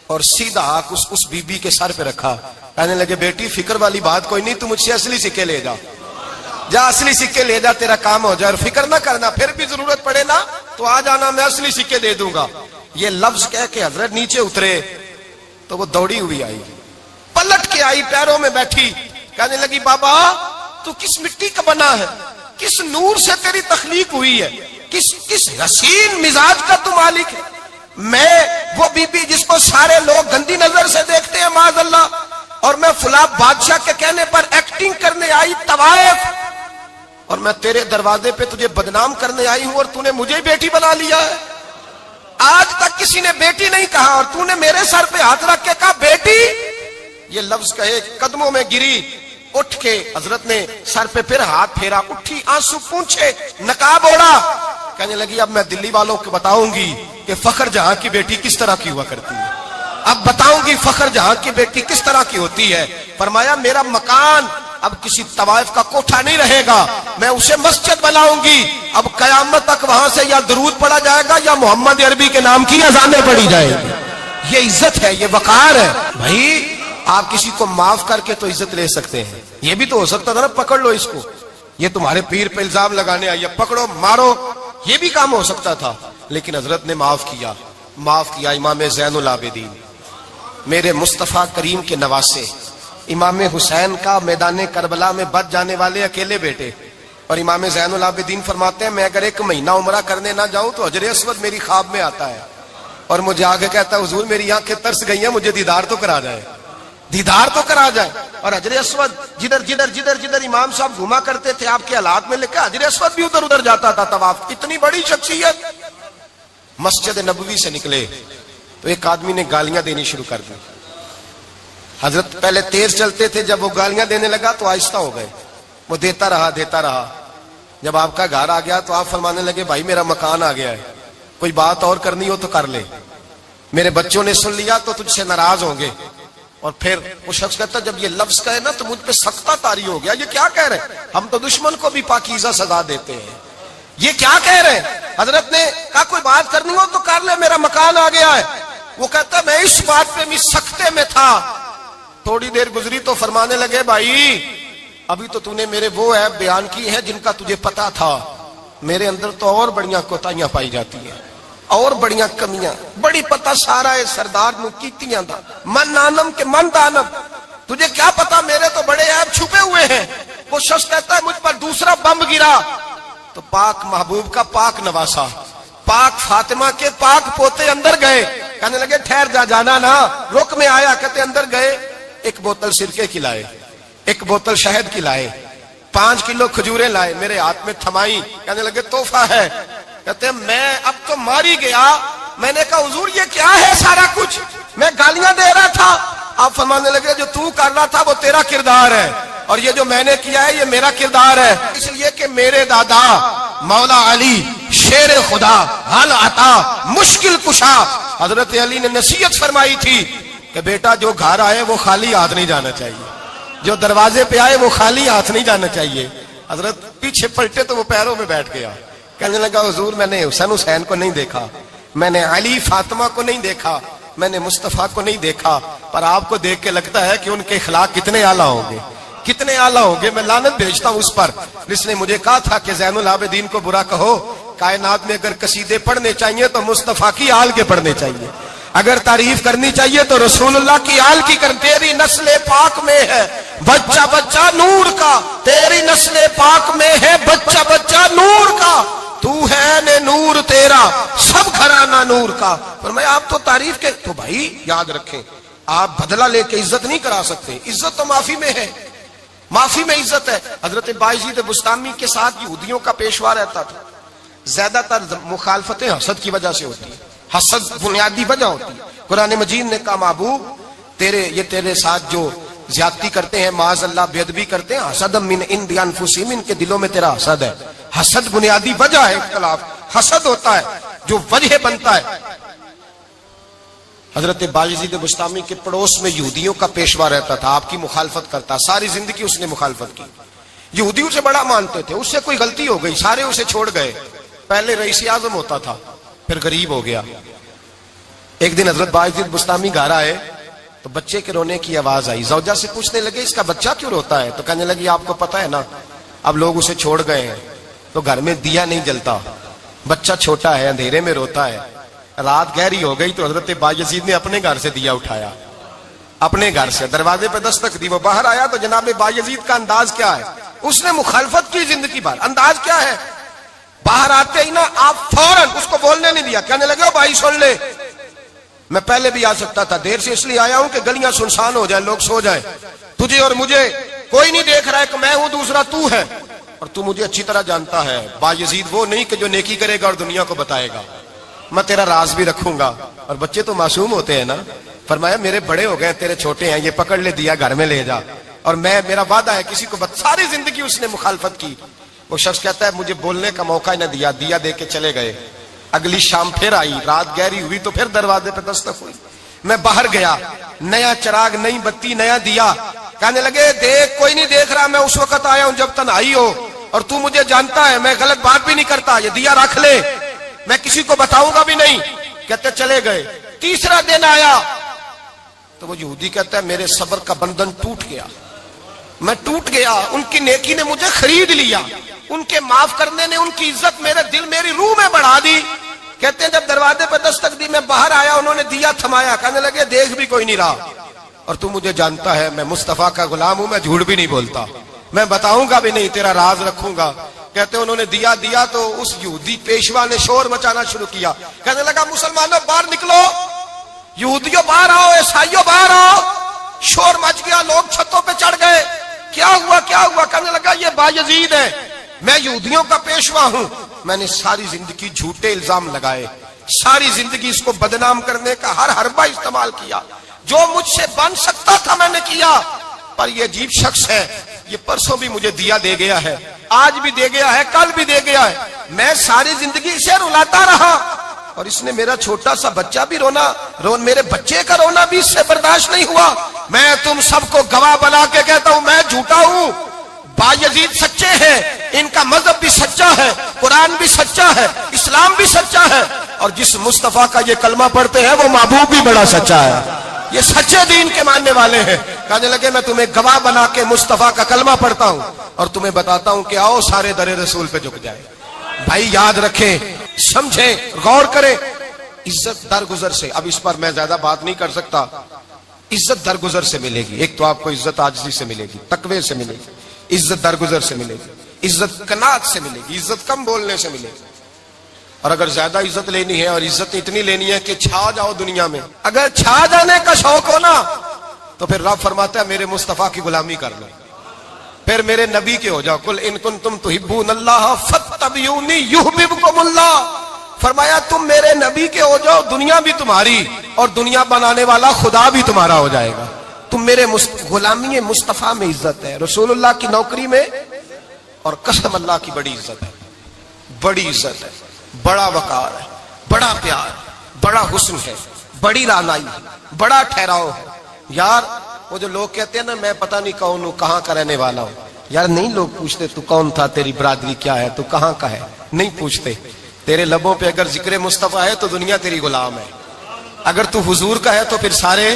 اور سیدھا ہاتھ اس بی بی کے سر پہ رکھا. کہنے لگے بیٹی فکر والی بات کوئی نہیں، تم مجھ سے اصلی سکے لے جا، جا اصلی سکے لے جا، تیرا کام ہو جائے، اور فکر نہ کرنا، پھر بھی ضرورت پڑے نا تو آ جانا، میں اصلی سکے دے دوں گا. یہ لفظ کہہ کے حضرت نیچے اترے تو وہ دوڑی ہوئی آئی، پلٹ کے آئی، پیروں میں بیٹھی. کہنے لگی بابا تو کس مٹی کا بنا ہے، کس نور سے تیری تخلیق ہوئی ہے، کس حسین مزاج کا تو مالک ہے. میں وہ بی بی جس کو سارے لوگ گندی نظر سے دیکھتے ہیں معاذ اللہ، اور میں فلاں بادشاہ کے کہنے پر ایکٹنگ کرنے آئی طوائف، اور میں تیرے دروازے پہ تجھے بدنام کرنے آئی ہوں اور تو نے مجھے بیٹی بنا لیا ہے. آج تک کسی نے بیٹی نہیں کہا اور تو نے میرے سر پہ ہاتھ رکھ کے کہا بیٹی. یہ لفظ کہے قدموں میں گری، اٹھ کے حضرت نے سر پہ پھر ہاتھ پھیرا، اٹھی، آنسو پونچھے، نقاب اوڑا. کہنے لگی اب میں دلی والوں کو بتاؤں گی کہ فخر جہاں کی بیٹی کس طرح کی ہوا کرتی ہے، اب بتاؤں گی فخر جہاں کی بیٹی کس طرح کی ہوتی ہے. فرمایا میرا مکان اب کسی طوائف کا کوٹھا نہیں رہے گا، میں اسے مسجد بناؤں گی. اب قیامت تک وہاں سے یا درود پڑھا جائے گا یا محمد عربی کے نام کی اذانیں پڑھی جائیں گی. یہ عزت ہے، یہ وقار ہے. بھائی آپ کسی کو معاف کر کے تو عزت لے سکتے ہیں. یہ بھی تو ہو سکتا تھا نا پکڑ لو اس کو، یہ تمہارے پیر پہ الزام لگانے آئی، پکڑو مارو، یہ بھی کام ہو سکتا تھا. لیکن حضرت نے معاف کیا. امام زین العابدین میرے مصطفیٰ کریم کے نواسے امام حسین کا میدان کربلا میں بچ جانے والے اکیلے بیٹے. اور امام زین العابدین فرماتے ہیں میں اگر 1 مہینہ عمرہ کرنے نہ جاؤں تو حجر اسود میری خواب میں آتا ہے اور مجھے آگے کہتا ہے حضور میری آنکھیں ترس گئی ہیں, مجھے دیدار تو کرا جائے, دیدار تو کرا جائے. اور حجر اسود جدھر جدھر جدھر جدھر امام صاحب گھوما کرتے تھے آپ کے حالات میں لکھا حجر اسود بھی ادھر ادھر جاتا تھا طواف. اتنی بڑی شخصیت. مسجد نبوی سے نکلے تو ایک آدمی نے گالیاں دینی شروع کر دی. حضرت پہلے تیز چلتے تھے, جب وہ گالیاں دینے لگا تو آہستہ ہو گئے. وہ دیتا رہا. جب آپ کا گھر آ گیا تو آپ فرمانے لگے بھائی میرا مکان آ گیا ہے, کوئی بات اور کرنی ہو تو کر لے. میرے بچوں نے سن لیا تو تجھ سے ناراض ہوں گے. اور پھر وہ شخص کہتا جب یہ لفظ کہے نا تو مجھ پہ سختہ طاری ہو گیا, یہ کیا کہہ رہے ہیں, ہم تو دشمن کو بھی پاکیزہ سزا دیتے ہیں, یہ کیا کہہ رہے ہیں. حضرت نے کہا کوئی بات کرنی ہو تو کر لے, میرا مکان آ گیا ہے. وہ کہتا میں اس بات پہ بھی سختے میں تھا. تھوڑی دیر گزری تو فرمانے لگے بھائی ابھی تو نے میرے وہ عیب بیان کی ہے جن کا تجھے پتا تھا, میرے اندر تو اور بڑیاں کوتاہیاں پائی جاتی ہیں, اور بڑیاں کمیاں, بڑی پتا سارا ہے سردار نو کیتیاں دا من نانم کے من دانم, تجھے کیا پتا میرے تو بڑے عیب چھپے ہوئے ہیں. وہ شخص کہتا ہے مجھ پر دوسرا بم گرا تو پاک محبوب کا پاک نواسا پاک فاطمہ کے پاک پوتے اندر گئے. کہنے لگے ٹھہر جا, جانا نا, رک میں آیا. کہتے اندر گئے, 1 بوتل سرکے کی لائے, 1 بوتل شہد کی لائے, 5 کلو کھجوریں لائے, میرے ہاتھ میں تھمائی. کہنے لگے تحفہ ہے. کہتے میں اب تو ماری گیا. میں نے کہا حضور یہ کیا ہے سارا کچھ, میں گالیاں دے رہا تھا. آپ فرمانے لگے جو تو کر رہا تھا وہ تیرا کردار ہے اور یہ جو میں نے کیا ہے یہ میرا کردار ہے. اس لیے کہ میرے دادا مولا علی شیر خدا حل عطا مشکل کشا, حضرت علی نے نصیحت فرمائی تھی کہ بیٹا جو گھر آئے وہ خالی ہاتھ نہیں جانا چاہیے, جو دروازے پہ آئے وہ خالی ہاتھ نہیں جانا چاہیے. حضرت پیچھے پلٹے تو وہ پیروں میں بیٹھ گیا. کہنے لگا حضور میں نے حسین کو نہیں دیکھا, میں نے علی فاطمہ کو نہیں دیکھا, میں نے مصطفیٰ کو نہیں دیکھا, پر آپ کو دیکھ کے لگتا ہے کہ ان کے اخلاق کتنے اعلیٰ ہوں گے, کتنے اعلیٰ ہوں گے. میں لعنت بھیجتا ہوں اس پر جس نے مجھے کہا تھا کہ زین العابدین کو برا کہو, کائنات میں اگر قصیدے پڑھنے چاہیے تو مصطفیٰ کی آل کے پڑھنے چاہیے, اگر تعریف کرنی چاہیے تو رسول اللہ کی آل کی کر. تیری نسل پاک میں ہے بچہ بچہ نور کا, تیری نسل پاک میں ہے بچہ بچہ نور کا, تو ہے نے نور تیرا سب گھرانہ نور کا. فرمایا آپ تو تعریف کے, تو بھائی یاد رکھیں آپ بدلہ لے کے عزت نہیں کرا سکتے, عزت تو معافی میں ہے, معافی میں عزت ہے. حضرت بایزید بستامی کے ساتھ یہودیوں کا پیشوا رہتا تھا. زیادہ تر مخالفتیں حسد کی وجہ سے ہوتی ہیں, حسد بنیادی وجہ ہوتی ہے. قرآن مجید نے کہا محبوب تیرے ساتھ جو زیادتی کرتے ہیں معاذ اللہ بے ادبی کرتے ہیں, حسد من عند انفسہم, ان کے دلوں میں تیرا حسد ہے. حسد بنیادی وجہ ہے اختلاف, حسد ہوتا ہے جو وجہ بنتا ہے. حضرت بایزید بستامی کے پڑوس میں یہودیوں کا پیشوا رہتا تھا, آپ کی مخالفت کرتا, ساری زندگی اس نے مخالفت کی. یہودیوں سے بڑا مانتے تھے, اس سے کوئی غلطی ہو گئی سارے اسے چھوڑ گئے. پہلے رئیس اعظم ہوتا تھا پھر غریب ہو گیا. ایک دن حضرت بایزید بستامی گھر آئے تو بچے کے رونے کی آواز آئی. زوجہ سے پوچھنے لگے اس کا بچہ کیوں روتا ہے, تو کہنے لگی آپ کو پتا ہے نا اب لوگ اسے چھوڑ گئے ہیں تو گھر میں دیا نہیں جلتا, بچہ چھوٹا ہے اندھیرے میں روتا ہے. رات گہری ہو گئی تو حضرت بایزید نے اپنے گھر سے دیا اٹھایا, اپنے گھر سے دروازے پہ دستک دی. وہ باہر آیا تو جناب بایزید کا انداز کیا ہے, اس نے مخالفت کی زندگی بھر. انداز کیا ہے, باہر آتے ہی نا آپ فوراً اس کو بولنے نہیں دیا. کہنے لگے بھائی سن لے, میں پہلے بھی آ سکتا تھا, دیر سے اس لیے آیا ہوں کہ گلیاں سنسان ہو جائے, لوگ سو جائیں, تجھے اور مجھے کوئی نہیں دیکھ رہا ہے کہ میں ہوں دوسرا تو ہے, اور تو مجھے اچھی طرح جانتا ہے. بایزید وہ نہیں کہ جو نیکی کرے گا اور دنیا کو بتائے گا, میں تیرا راز بھی رکھوں گا. اور بچے تو معصوم ہوتے ہیں نا. فرمایا میرے بڑے ہو گئے تیرے چھوٹے ہیں, یہ پکڑ لے دیا گھر میں لے جا, اور میرا وعدہ ہے کسی کو ساری زندگی اس نے مخالفت کی. وہ شخص کہتا ہے مجھے بولنے کا موقع ہی نہ دیا, دیا دے کے چلے گئے. اگلی شام پھر آئی, رات گہری ہوئی تو پھر دروازے پہ دستک ہوئی. میں باہر گیا, نیا چراغ نئی بتی نیا دیا. کہنے لگے دیکھ کوئی نہیں دیکھ رہا, میں اس وقت آیا ہوں جب تنہائی ہو, اور تو مجھے جانتا ہے میں غلط بات بھی نہیں کرتا, یہ دیا رکھ لے, میں کسی کو بتاؤں گا بھی نہیں. کہتے چلے گئے. تیسرا دن آیا تو وہ یہودی کہتا ہے میرے صبر کا بندھن ٹوٹ گیا, میں ٹوٹ گیا. ان کی نیکی نے مجھے خرید لیا, ان کے معاف کرنے نے ان کی عزت میرے دل میری روح میں بڑھا دی. کہتے ہیں جب دروازے پہ دستک دی میں باہر آیا, انہوں نے دیا تھمایا, کہنے لگے دیکھ بھی کوئی نہیں رہا, اور تو مجھے جانتا ہے میں مصطفیٰ کا غلام ہوں, میں جھوٹ بھی نہیں بولتا, میں بتاؤں گا بھی نہیں, تیرا راز رکھوں گا. کہتے انہوں نے دیا تو اس یہودی پیشوا نے شور مچانا شروع کیا, کہنے لگا مسلمانوں باہر نکلو, یہودیوں باہر آؤ, عیسائیوں باہر آؤ. شور مچ گیا, لوگ چھتوں پہ چڑھ گئے, کیا ہوا کیا ہوا. کہنے لگا یہ بایزید ہے, میں یہودیوں کا پیشوا ہوں, میں نے ساری زندگی جھوٹے الزام لگائے, ساری زندگی اس کو بدنام کرنے کا ہر حربہ استعمال کیا, جو مجھ سے بن سکتا تھا میں نے کیا. پر یہ عجیب شخص ہے, یہ پرسوں بھی مجھے دیا دے گیا ہے, آج بھی دے گیا ہے, کل بھی دے گیا ہے, میں ساری زندگی اسے رلاتا رہا, اور اس نے میرا چھوٹا سا بچہ بھی میرے بچے کا رونا بھی اس سے برداشت نہیں ہوا. میں تم سب کو گواہ بنا کے کہتا ہوں میں جھوٹا ہوں, بایزید سچے ہیں, ان کا مذہب بھی سچا ہے, قرآن بھی سچا ہے, اسلام بھی سچا ہے, اور جس مصطفیٰ کا یہ کلمہ پڑھتے ہیں وہ محبوب بھی بڑا سچا ہے, یہ سچے دین کے ماننے والے ہیں. کہنے لگے میں تمہیں گواہ بنا کے مصطفیٰ کا کلمہ پڑھتا ہوں اور تمہیں بتاتا ہوں کہ آؤ سارے در رسول پہ جھک جائے. بھائی یاد رکھیں, سمجھیں, غور کریں, عزت درگزر سے, اب اس پر میں زیادہ بات نہیں کر سکتا, عزت درگزر سے ملے گی. ایک تو آپ کو عزت عاجزی سے ملے گی, تقوی سے ملے گی, عزت درگزر سے ملے گی, عزت قناعت سے ملے گی, عزت کم بولنے سے ملے گی. اور اگر زیادہ عزت لینی ہے اور عزت اتنی لینی ہے کہ چھا جاؤ دنیا میں, اگر چھا جانے کا شوق ہو نا تو پھر رب فرماتا ہے میرے مصطفیٰ کی غلامی کر لو, پھر میرے نبی کے ہو جاؤ. قل ان کنتم تحبون اللہ فاتبعونی یحببکم اللہ. فرمایا تم میرے نبی کے ہو جاؤ, دنیا بھی تمہاری اور دنیا بنانے والا خدا بھی تمہارا ہو جائے گا. تم میرے غلامی مصطفیٰ میں عزت ہے, رسول اللہ کی نوکری میں, اور قسم اللہ کی بڑی عزت ہے, بڑی عزت ہے, بڑا وقار ہے, بڑا پیار, بڑا حسن ہے, بڑی رعنائی ہے, بڑا ٹھہراؤ ہے. یار وہ جو لوگ کہتے ہیں نا میں پتہ نہیں کون ہوں, کہاں کا رہنے والا ہوں, یار نہیں لوگ پوچھتے تو کون تھا, تیری برادری کیا ہے, تو کہاں کا ہے, نہیں پوچھتے. تیرے لبوں پہ اگر ذکر مصطفیٰ ہے تو دنیا تیری غلام ہے, اگر تو حضور کا ہے تو پھر سارے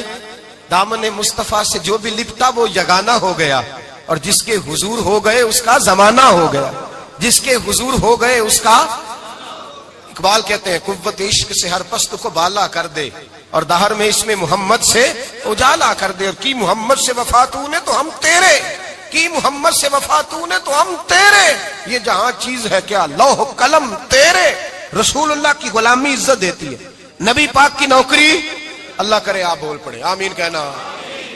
دامن مصطفیٰ سے جو بھی لپٹا وہ یگانہ ہو گیا, اور جس کے حضور ہو گئے اس کا زمانہ ہو گیا, جس کے حضور ہو گئے اس کا. اقبال کہتے ہیں قوت عشق سے ہر پست کو بالا کر دے, اور دہر میں اس میں محمد سے اجالا کر دے. اور کی محمد سے وفا تو نے تو ہم تیرے, کی محمد سے وفا تو نے تو ہم تیرے, یہ جہاں چیز ہے کیا لوح قلم تیرے. رسول اللہ کی غلامی عزت دیتی ہے, نبی پاک کی نوکری, اللہ کرے آپ بول پڑے آمین کہنا,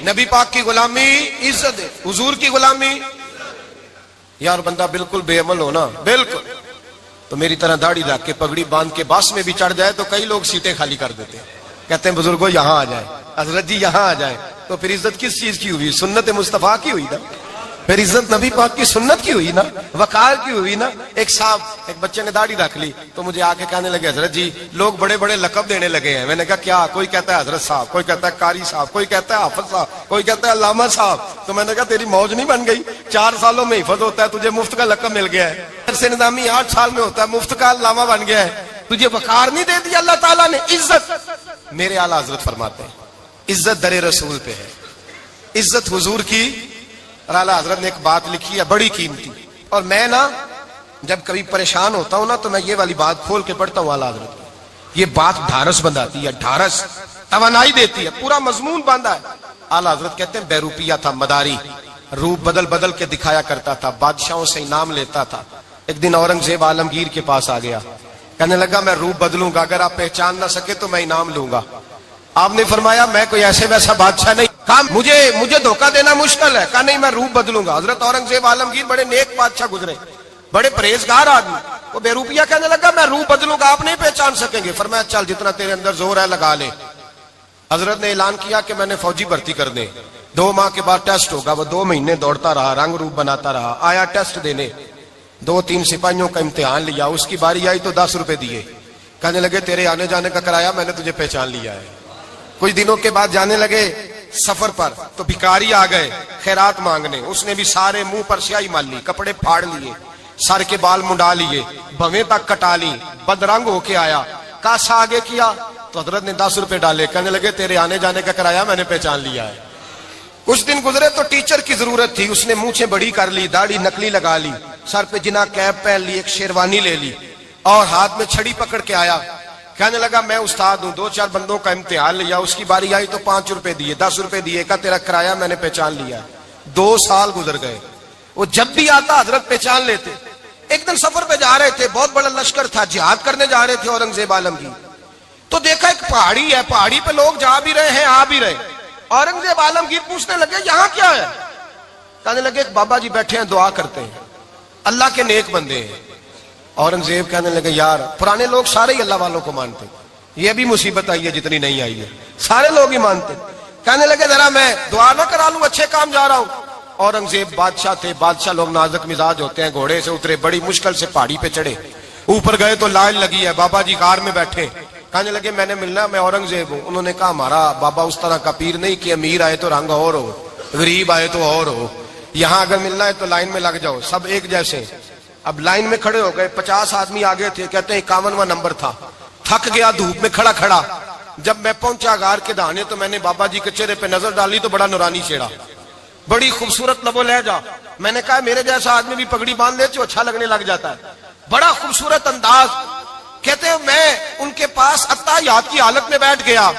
نبی پاک کی غلامی عزت ہے, حضور کی غلامی. یار بندہ بالکل بے عمل ہونا, بالکل تو میری طرح داڑھی رکھ کے پگڑی باندھ کے باس میں بھی چڑھ جائے تو کئی لوگ سیٹیں خالی کر دیتے ہیں, کہتے ہیں بزرگوں یہاں آ جائیں, حضرت جی یہاں آ جائیں. تو پھر عزت کس چیز کی ہوئی, سنت مصطفیٰ کی ہوئی نا, پھر عزت نبی پاک کی سنت کی ہوئی نا, وقار کی ہوئی نا. ایک صاحب, ایک بچے نے داڑھی رکھ لی تو مجھے آ کے کہنے لگے حضرت جی لوگ بڑے بڑے لقب دینے لگے ہیں. میں نے کہا کیا, کوئی کہتا ہے حضرت صاحب, کوئی کہتا ہے قاری صاحب, کوئی کہتا ہے حافظ صاحب, کوئی کہتا ہے علامہ صاحب. تو میں نے کہا تیری موج نہیں بن گئی, 4 سالوں میں حفظ ہوتا ہے, تجھے مفت کا لقب مل گیا ہے. سے نظامی 8 سال میں ہوتا ہے, مفت کا علامہ بن گیا ہے, تجھے وقار نہیں دے دیا اللہ تعالیٰ نے. عزت میرے اعلیٰ حضرت فرماتے ہیں عزت در رسول پہ ہے, عزت حضور کی. اور اعلیٰ حضرت نے ایک بات لکھی ہے بڑی قیمتی, اور میں نا جب کبھی پریشان ہوتا ہوں نا تو میں یہ والی بات کھول کے پڑھتا ہوں اعلیٰ حضرت کی. یہ بات ڈھارس بندھاتی ہے, ڈھارس توانائی دیتی ہے, پورا مضمون باندھا ہے. اعلیٰ حضرت کہتے ہیں بیروپیہ تھا مداری, روپ بدل بدل کے دکھایا کرتا تھا, بادشاہوں سے انعام لیتا تھا. ایک دن اورنگزیب عالمگیر کے پاس آ گیا, کہنے لگا میں روپ بدلوں گا, اگر آپ پہچان نہ سکے تو میں انعام لوں گا. آپ نے فرمایا میں کوئی ایسے ویسا بادشاہ نہیں, کہا مجھے دھوکہ دینا مشکل ہے. کہا نہیں میں روپ بدلوں گا. حضرت اورنگزیب عالمگیر بڑے نیک بادشاہ گزرے, بڑے پرہیزگار آدمی, وہ بے روپیہ کہنے لگا میں روپ بدلوں گا, آپ نہیں پہچان سکیں گے. فرمایا چل جتنا تیرے اندر زور ہے لگا لے. حضرت نے اعلان کیا کہ میں نے فوجی بھرتی کر دیں, 2 ماہ کے بعد ٹیسٹ ہوگا. وہ 2 مہینے دوڑتا رہا, رنگ روپ بناتا رہا, آیا ٹیسٹ دینے, 2-3 سپاہیوں کا امتحان لیا. اس کی باری آئی تو 10 روپے دیے, کہنے لگے تیرے آنے جانے کا کرایہ میں نے تجھے پہچان لیا ہے. کچھ دنوں کے بعد جانے لگے سفر پر تو بھکاری آ گئے خیرات مانگنے. اس نے بھی سارے منہ پر سیاہی مال لی, کپڑے پھاڑ لیے, سر کے بال منڈا لیے, بھویں تک کٹا لی, بدرنگ ہو کے آیا. کاسا آگے کیا تو حضرت نے 10 روپے ڈالے, کہنے لگے تیرے آنے جانے کا کرایہ میں نے پہچان لیا ہے. کچھ دن گزرے تو ٹیچر کی ضرورت تھی, اس نے مونچھیں بڑی کر لی, داڑھی نکلی لگا لی, سر پہ جنا کیپ پہن لی, ایک شیروانی لے لی, اور ہاتھ میں چھڑی پکڑ کے آیا. کہنے لگا میں استاد ہوں، 2-4 بندوں کا امتحان لیا، اس کی باری آئی تو 5 روپے دیے، 10 روپے دیے، کہا تیرا کرایہ میں نے پہچان لیا۔ 2 سال گزر گئے، وہ جب بھی آتا حضرت پہچان لیتے۔ ایک دن سفر پہ جا رہے تھے، بہت بڑا لشکر تھا، جہاد کرنے جا رہے تھے اورنگزیب عالمگیر، تو دیکھا ایک پہاڑی ہے، پہاڑی پہ لوگ جا بھی رہے ہیں آ بھی رہے۔ اورنگزیب عالمگیر پوچھنے لگے یہاں کیا ہے؟ کہنے لگے ایک بابا جی بیٹھے ہیں، دعا کرتے ہیں، اللہ کے نیک بندے ہیں۔ اورنگزیب کہنے لگے یار پرانے لوگ سارے ہی اللہ والوں کو مانتے، یہ بھی مصیبت آئی ہے جتنی نہیں آئی ہے، سارے لوگ ہی مانتے۔ کہنے لگے ذرا میں دعا نہ کرا لوں، اچھے کام جا رہا ہوں۔ اورنگزیب بادشاہ تھے، بادشاہ لوگ نازک مزاج ہوتے ہیں، گھوڑے سے اترے، بڑی مشکل سے پہاڑی پہ چڑھے، اوپر گئے تو لائن لگی ہے، بابا جی کار میں بیٹھے۔ کہنے لگے میں نے ملنا، میں اورنگزیب ہوں۔ انہوں نے کہا ہمارا بابا اس طرح کا پیر نہیں کہ امیر آئے تو رنگ اور ہو، غریب آئے تو اور ہو، یہاں اگر ملنا ہے تو لائن میں لگ جاؤ، سب ایک جیسے۔ اب لائن میں کھڑے ہو گئے، 50 آدمی آگے تھے، کہتے ہیں 51واں نمبر تھا، تھک گیا دھوپ میں کھڑا کھڑا۔ جب میں پہنچا غار کے دہانے تو میں نے بابا جی کے چہرے پہ نظر ڈالی تو بڑا نورانی چہرہ، بڑی خوبصورت لب و لہجہ۔ میں نے کہا میرے جیسا آدمی بھی پگڑی باندھ لے تو اچھا لگنے لگ جاتا ہے، بڑا خوبصورت انداز۔ کہتے ہیں میں ان کے پاس اتحیات کی حالت میں بیٹھ گیا۔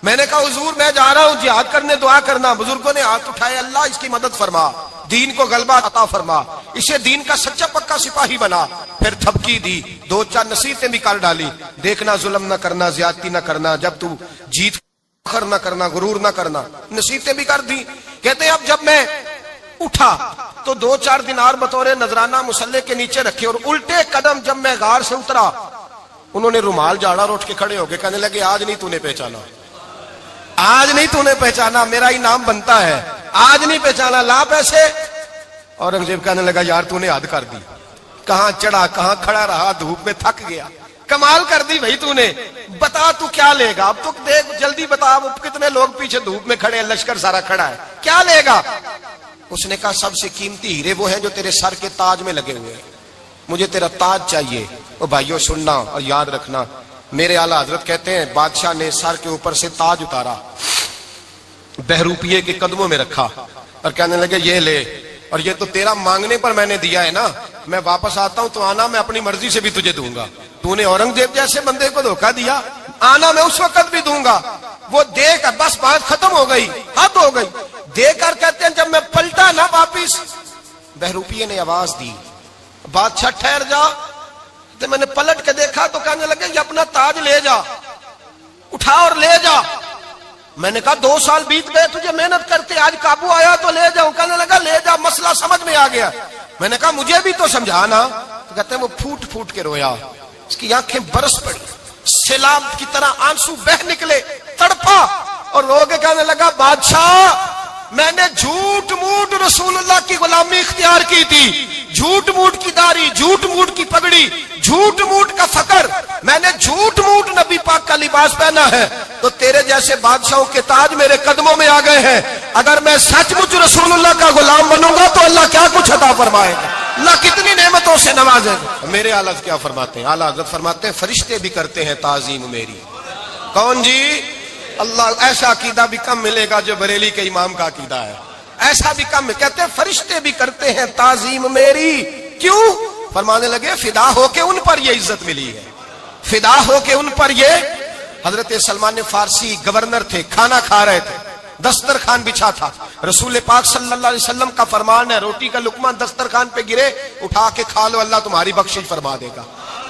میں نے کہا حضور میں جا رہا ہوں جہاد کرنے، دعا کرنا۔ بزرگوں نے ہاتھ اٹھائے، اللہ اس کی مدد فرما، دین کو غلبہ عطا فرما، اسے دین کا سچا پکا سپاہی بنا۔ پھر تھپکی دی، 2-4 نصیحتیں بھی کر ڈالی، دیکھنا ظلم نہ کرنا، زیادتی نہ کرنا، جب تو جیت فخر نہ کرنا، غرور نہ کرنا، نصیحتیں بھی کر دی۔ کہتے ہیں اب جب میں اٹھا تو 2-4 دینار بطور نذرانہ مسلح کے نیچے رکھے، اور الٹے قدم جب میں غار سے اترا انہوں نے رومال جھاڑا اور اٹھ کے کھڑے ہو گئے، کہنے لگے آج نہیں تو نے پہچانا، آج نہیں تو نے پہچانا، میرا ہی نام بنتا ہے، آج نہیں پہچانا، لا پیسے۔ اورنگزیب کہنے لگا یار تو نے حد کر دی، کہاں چڑھا کہاں کھڑا رہا، دھوپ میں تھک گیا، کمال کر دی بھائی تو نے، بتا تو کیا لے گا، اب تو دیکھ جلدی بتا، اب کتنے لوگ پیچھے دھوپ میں کھڑے ہیں، لشکر سارا کھڑا ہے، کیا لے گا؟ اس نے کہا سب سے قیمتی ہیرے وہ ہیں جو تیرے سر کے تاج میں لگے ہوئے ہیں، مجھے تیرا تاج چاہیے۔ او بھائیو سننا اور یاد رکھنا، میرے اعلیٰ حضرت کہتے ہیں بادشاہ نے سر کے اوپر سے تاج اتارا، بہروپیے کے قدموں میں رکھا اور کہنے لگے یہ لے، اور یہ تو تیرا مانگنے پر میں نے دیا ہے نا، میں واپس آتا ہوں تو آنا میں اپنی مرضی سے بھی تجھے دوں گا، تو نے اورنگزیب جیسے بندے کو دھوکہ دیا، آنا میں اس وقت بھی دوں گا۔ وہ دے کر بس بات ختم ہو گئی، حد ہو گئی، دے کر کہتے ہیں جب میں پلٹا نا واپس، بہروپیے نے آواز دی بادشاہ ٹھہر جا، تو میں نے پلٹ کے دیکھا تو کہنے لگے یہ اپنا تاج لے جا، اٹھا اور لے جا۔ میں نے کہا 2 سال بیت گئے تجھے محنت کرتے، آج قابو آیا تو لے جاؤں، کہنے لگا لے جا، مسئلہ سمجھ میں آ گیا۔ میں نے کہا مجھے بھی تو سمجھانا، تو کہتے ہیں وہ پھوٹ پھوٹ کے رویا، اس کی آنکھیں برس پڑی، سیلاب کی طرح آنسو بہ نکلے، تڑپا اور رو کے کہنے لگا بادشاہ میں نے جھوٹ موٹ رسول اللہ کی غلامی اختیار کی تھی، جھوٹ موٹ کی داڑھی، جھوٹ موٹ کی پگڑی، جھوٹ موٹ کا فقر، میں نے جھوٹ موٹ نبی پاک کا لباس پہنا ہے، تو تیرے جیسے بادشاہوں کے تاج میرے قدموں میں آ گئے ہیں، اگر میں سچ مچ رسول اللہ کا غلام بنوں گا تو اللہ کیا کچھ عطا فرمائے گا، اللہ کتنی نعمتوں سے نوازے گا۔ میرے اعلیٰ کیا فرماتے ہیں؟ اعلیٰ حضرت فرماتے ہیں فرشتے بھی کرتے ہیں تعظیم میری۔ کون جی؟ اللہ۔ ایسا عقیدہ بھی کم ملے گا جو بریلی کے امام کا عقیدہ ہے، ایسا بھی کم، کہتے ہیں فرشتے بھی کرتے ہیں تعظیم میری۔ کیوں؟ فرمانے لگے فدا ہو کے ان پر یہ عزت ملی ہے، فدا ہو کے ان پر یہ۔ حضرت سلمان فارسی گورنر تھے، کھانا کھا رہے تھے، دسترخوان بچھا تھا، رسول پاک صلی اللہ علیہ وسلم کا فرمان ہے روٹی کا لقمہ دسترخوان پہ گرے اٹھا کے کھا لو، اللہ تمہاری بخشش فرما دے گا۔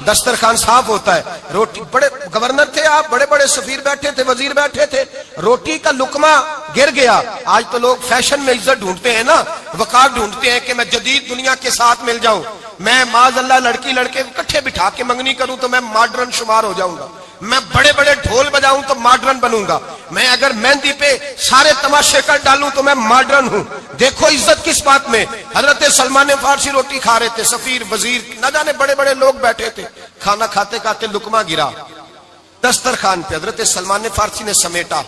دسترخوان صاف ہوتا ہے، روٹی، بڑے گورنر تھے آپ، بڑے بڑے سفیر بیٹھے تھے، وزیر بیٹھے تھے، روٹی کا لقمہ گر گیا۔ آج تو لوگ فیشن میں عزت ڈھونڈتے ہیں نا، وقار ڈھونڈتے ہیں کہ میں جدید دنیا کے ساتھ مل جاؤں، میں معاذ اللہ لڑکی لڑکے اکٹھے بٹھا کے منگنی کروں تو میں ماڈرن شمار ہو جاؤں گا، میں بڑے بڑے ڈھول بجاؤں تو ماڈرن بنوں گا، میں اگر مہندی پہ سارے تماشے کر ڈالوں تو میں ماڈرن ہوں۔ دیکھو عزت کس بات میں۔ حضرت سلمان فارسی روٹی کھا رہے تھے، سفیر وزیر نہ جانے بڑے بڑے لوگ بیٹھے تھے، کھانا کھاتے کھاتے لقمہ گرا دسترخوان پہ، حضرت سلمان فارسی نے سمیٹا،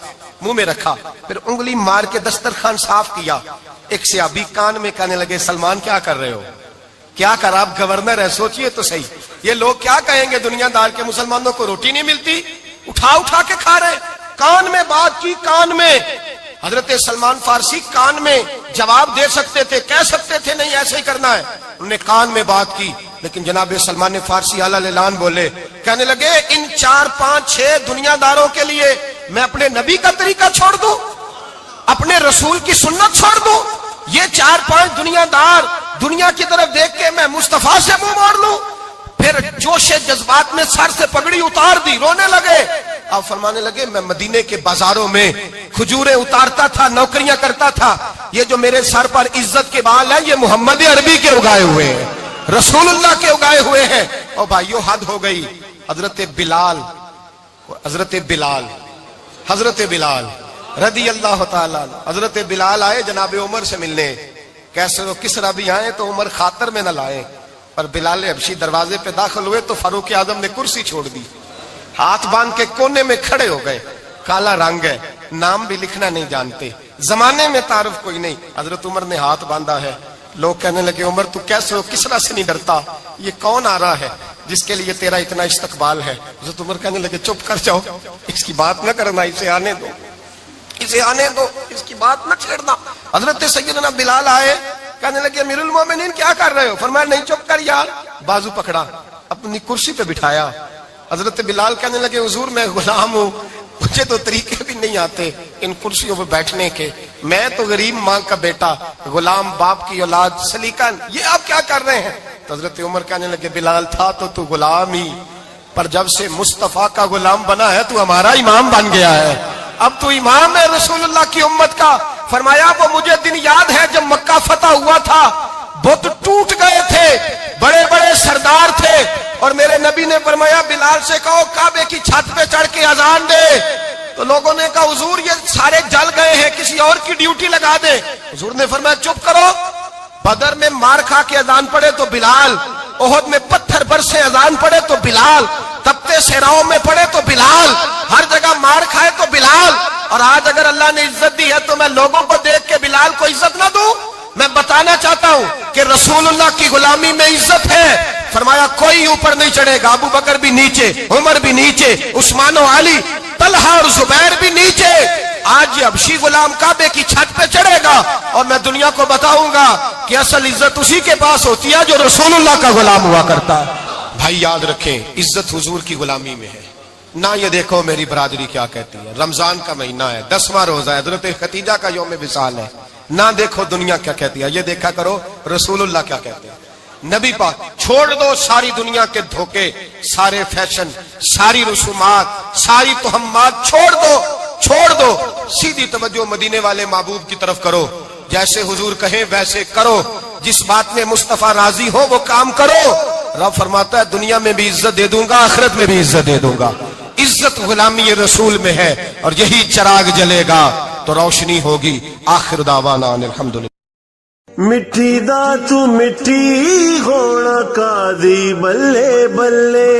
منہ میں رکھا، پھر انگلی مار کے دسترخوان صاف کیا۔ ایک صحابی کان میں کہنے لگے سلمان کیا کر رہے ہو، کیا کر، آپ گورنر ہے، سوچئے تو صحیح، یہ لوگ کیا کہیں گے دنیا دار کے مسلمانوں کو روٹی نہیں ملتی، اٹھا اٹھا کے کھا رہے۔ کان میں بات کی، کان میں۔ حضرت سلمان فارسی کان میں جواب دے سکتے تھے، کہہ سکتے تھے نہیں ایسے ہی کرنا ہے، انہوں نے کان میں بات کی، لیکن جناب سلمان فارسی اعلیٰ اعلان بولے کہنے لگے ان 4 5 6 دنیا داروں کے لیے میں اپنے نبی کا طریقہ چھوڑ دوں, اپنے رسول کی سنت چھوڑ دوں؟ یہ 4 5 دنیا دار دنیا کی طرف دیکھ کے میں مصطفیٰ سے منہ موڑ لوں؟ پھر جوش جذبات میں سر سے پگڑی اتار دی, رونے لگے. آپ فرمانے لگے میں مدینے کے بازاروں میں کھجوریں اتارتا تھا, نوکریاں کرتا تھا, یہ جو میرے سر پر عزت کے بال ہیں یہ محمد عربی کے اگائے ہوئے ہیں, رسول اللہ کے اگائے ہوئے ہیں. اور بھائیو حد ہو گئی. حضرت بلال رضی اللہ تعالیٰ, حضرت بلال آئے جناب عمر سے ملنے. کیسے وہ کسرا بھی آئے تو عمر خاطر میں نہ لائے, پر بلال حبشی دروازے پہ داخل ہوئے تو فاروق اعظم نے کرسی چھوڑ دی, ہاتھ باندھ کے کونے میں کھڑے ہو گئے. کالا رنگ ہے, نام بھی لکھنا نہیں جانتے, زمانے میں تعارف کوئی نہیں. حضرت عمر نے ہاتھ باندھا ہے. لوگ کہنے لگے عمر تو کیسے ہو, کسرا سے نہیں ڈرتا, یہ کون آ رہا ہے جس کے لیے تیرا اتنا استقبال ہے؟ حضرت عمر کہنے لگے چپ کر جاؤ, اس کی بات نہ کرنا, اسے آنے دو, اس کی بات نہ چھیڑنا. حضرت سیدنا بلال آئے, کہنے لگے امیر المومنین کیا کر رہے ہو؟ فرمایا نہیں چپ کر یار. بازو پکڑا, اپنی کرسی پہ بٹھایا. حضرت بلال کہنے لگے حضور میں غلام ہوں, مجھے تو طریقے بھی نہیں آتے ان کرسیوں پہ بیٹھنے کے, میں تو غریب ماں کا بیٹا, غلام باپ کی اولاد, سلیقہ, یہ آپ کیا کر رہے ہیں؟ تو حضرت عمر کہنے لگے بلال تھا تو غلام ہی, پر جب سے مصطفیٰ کا غلام بنا ہے تو ہمارا امام بن گیا ہے, اب تو امام ہے رسول اللہ کی امت کا. فرمایا وہ مجھے دن یاد ہے جب مکہ فتح ہوا تھا, بت ٹوٹ گئے تھے, بڑے بڑے سردار تھے, اور میرے نبی نے فرمایا بلال سے کہو کعبے کی چھت پہ چڑھ کے اذان دے. تو لوگوں نے کہا حضور یہ سارے جل گئے ہیں, کسی اور کی ڈیوٹی لگا دے. حضور نے فرمایا چپ کرو, بدر میں مار کھا کے اذان پڑے تو بلال, احد میں پتھر برسے اذان پڑے تو بلال, تپتے صحراؤں میں پڑے تو بلال, ہر جگہ مار کھائے تو بلال. اور آج اگر اللہ نے عزت دی ہے تو میں لوگوں کو دیکھ کے بلال کو عزت نہ دوں؟ میں بتانا چاہتا ہوں کہ رسول اللہ کی غلامی میں عزت ہے. فرمایا کوئی اوپر نہیں چڑھے گا, ابو بکر بھی نیچے, عمر بھی نیچے, عثمان و علی, طلحہ اور زبیر بھی نیچے. آج یہ حبشی غلام کعبے کی چھت پہ چڑھے گا اور میں دنیا کو بتاؤں گا کہ اصل عزت اسی کے پاس ہوتی ہے جو رسول اللہ کا غلام ہوا کرتا ہے. بھائی یاد رکھیں عزت حضور کی غلامی میں ہے. نہ یہ دیکھو میری برادری کیا کہتی ہے, رمضان کا مہینہ ہے, 10واں روزہ ہے, حضرت ختیجہ کا یوم وصال ہے, نہ دیکھو دنیا کیا کہتی ہے, یہ دیکھا کرو رسول اللہ کیا کہتے ہیں. نبی پاک چھوڑ دو ساری دنیا کے دھوکے, سارے فیشن, ساری رسومات, ساری تہمات چھوڑ دو, سیدھی توجہ مدینے والے محبوب کی طرف کرو. جیسے حضور کہیں ویسے کرو, جس بات میں مصطفیٰ راضی ہو وہ کام کرو. رب فرماتا ہے دنیا میں بھی عزت دے دوں گا, آخرت میں بھی عزت دے دوں گا. عزت غلامی رسول میں ہے, اور یہی چراغ جلے گا تو روشنی ہوگی. آخر دعوانا الحمدللہ. مٹی دا تو مٹی ہونا قاضی بلے بلے,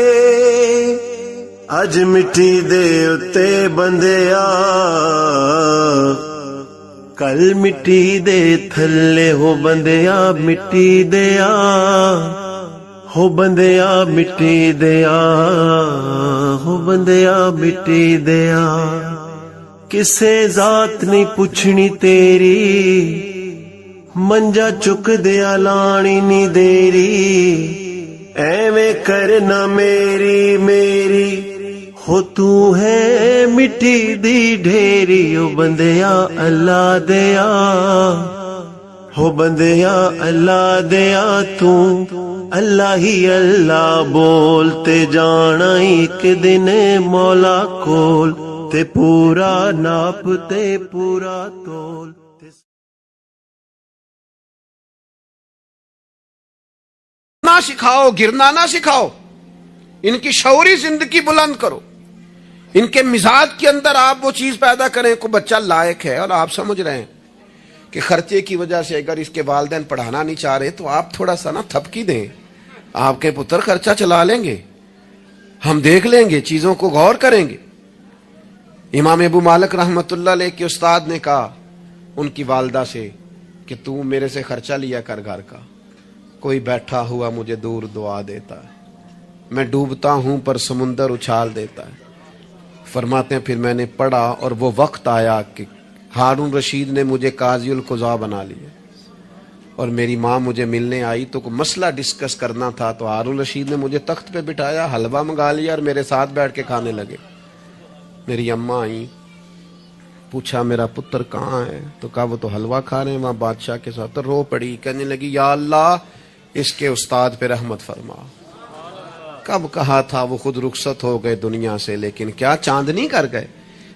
اج مٹی دے اتے بندیا, کل مٹی دے تھلے ہو بندیا, مٹی دیا ہو بندیا, مٹی دیا ہو بندیا, مٹی دیا. کسے ذات نہیں پوچھنی تیری, منجا چک دیا لانی نی دیری. ایویں کرنا میری ہو تو ہے مٹی دی ڈھیری. او بندیا اللہ دیا ہو بندیا اللہ دیا, تو اللہ ہی اللہ بولتے جانا, ایک دن مولا کول تے پورا ناپ تے پورا تول. نہ سکھاؤ, گرنا نہ سکھاؤ, ان کی شعوری زندگی بلند کرو. ان کے مزاج کے اندر آپ وہ چیز پیدا کریں کو بچہ لائق ہے. اور آپ سمجھ رہے ہیں کہ خرچے کی وجہ سے اگر اس کے والدین پڑھانا نہیں چاہ رہے تو آپ تھوڑا سا نا تھپکی دیں, آپ کے پتر خرچہ چلا لیں گے, ہم دیکھ لیں گے, چیزوں کو غور کریں گے. امام ابو مالک رحمت اللہ علیہ کے استاد نے کہا ان کی والدہ سے کہ تو میرے سے خرچہ لیا کر گھر کا. کوئی بیٹھا ہوا مجھے دور دعا دیتا ہے, میں ڈوبتا ہوں پر سمندر اچھال دیتا ہے. فرماتے ہیں پھر میں نے پڑھا اور وہ وقت آیا کہ ہارون رشید نے مجھے قاضی القضاء بنا لیا. اور میری ماں مجھے ملنے آئی تو کوئی مسئلہ ڈسکس کرنا تھا تو ہارون رشید نے مجھے تخت پہ بٹھایا, حلوہ منگا لیا اور میرے ساتھ بیٹھ کے کھانے لگے. میری اماں آئیں, پوچھا میرا پتر کہاں ہے, تو کہا وہ تو حلوہ کھا رہے ہیں وہاں بادشاہ کے ساتھ. تو رو پڑی, کہنے لگی یا اللہ اس کے استاد پہ رحمت فرما. کب کہا تھا وہ خود رخصت ہو گئے دنیا سے, لیکن کیا چاندنی کر گئے.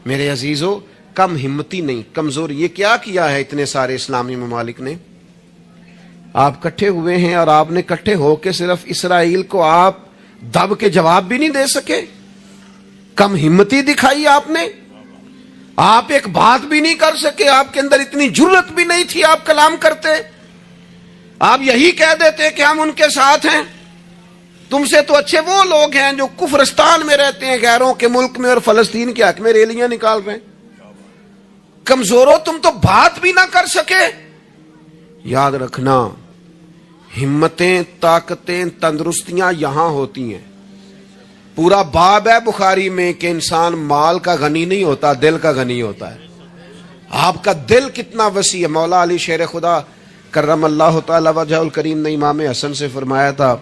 میرے عزیزو, کم ہمتی نہیں, کمزور. یہ کیا کیا ہے اتنے سارے اسلامی ممالک نے؟ آپ کٹھے ہوئے ہیں اور آپ نے کٹھے ہو کے صرف اسرائیل کو آپ دب کے جواب بھی نہیں دے سکے. کم ہمتی دکھائی آپ نے, آپ ایک بات بھی نہیں کر سکے, آپ کے اندر اتنی جرت بھی نہیں تھی آپ کلام کرتے. آپ یہی کہہ دیتے کہ ہم ان کے ساتھ ہیں. تم سے تو اچھے وہ لوگ ہیں جو کفرستان میں رہتے ہیں, غیروں کے ملک میں, اور فلسطین کے حق میں ریلیاں نکال رہے ہیں. کمزوروں, تم تو بات بھی نہ کر سکے. یاد رکھنا, ہمتیں, طاقتیں, تندرستیاں یہاں ہوتی ہیں. پورا باب ہے بخاری میں کہ انسان مال کا غنی نہیں ہوتا, دل کا غنی ہوتا ہے. آپ کا دل کتنا وسیع ہے. مولا علی شیر خدا کرم اللہ تعالی وجہ الکریم نے امام حسن سے فرمایا تھا,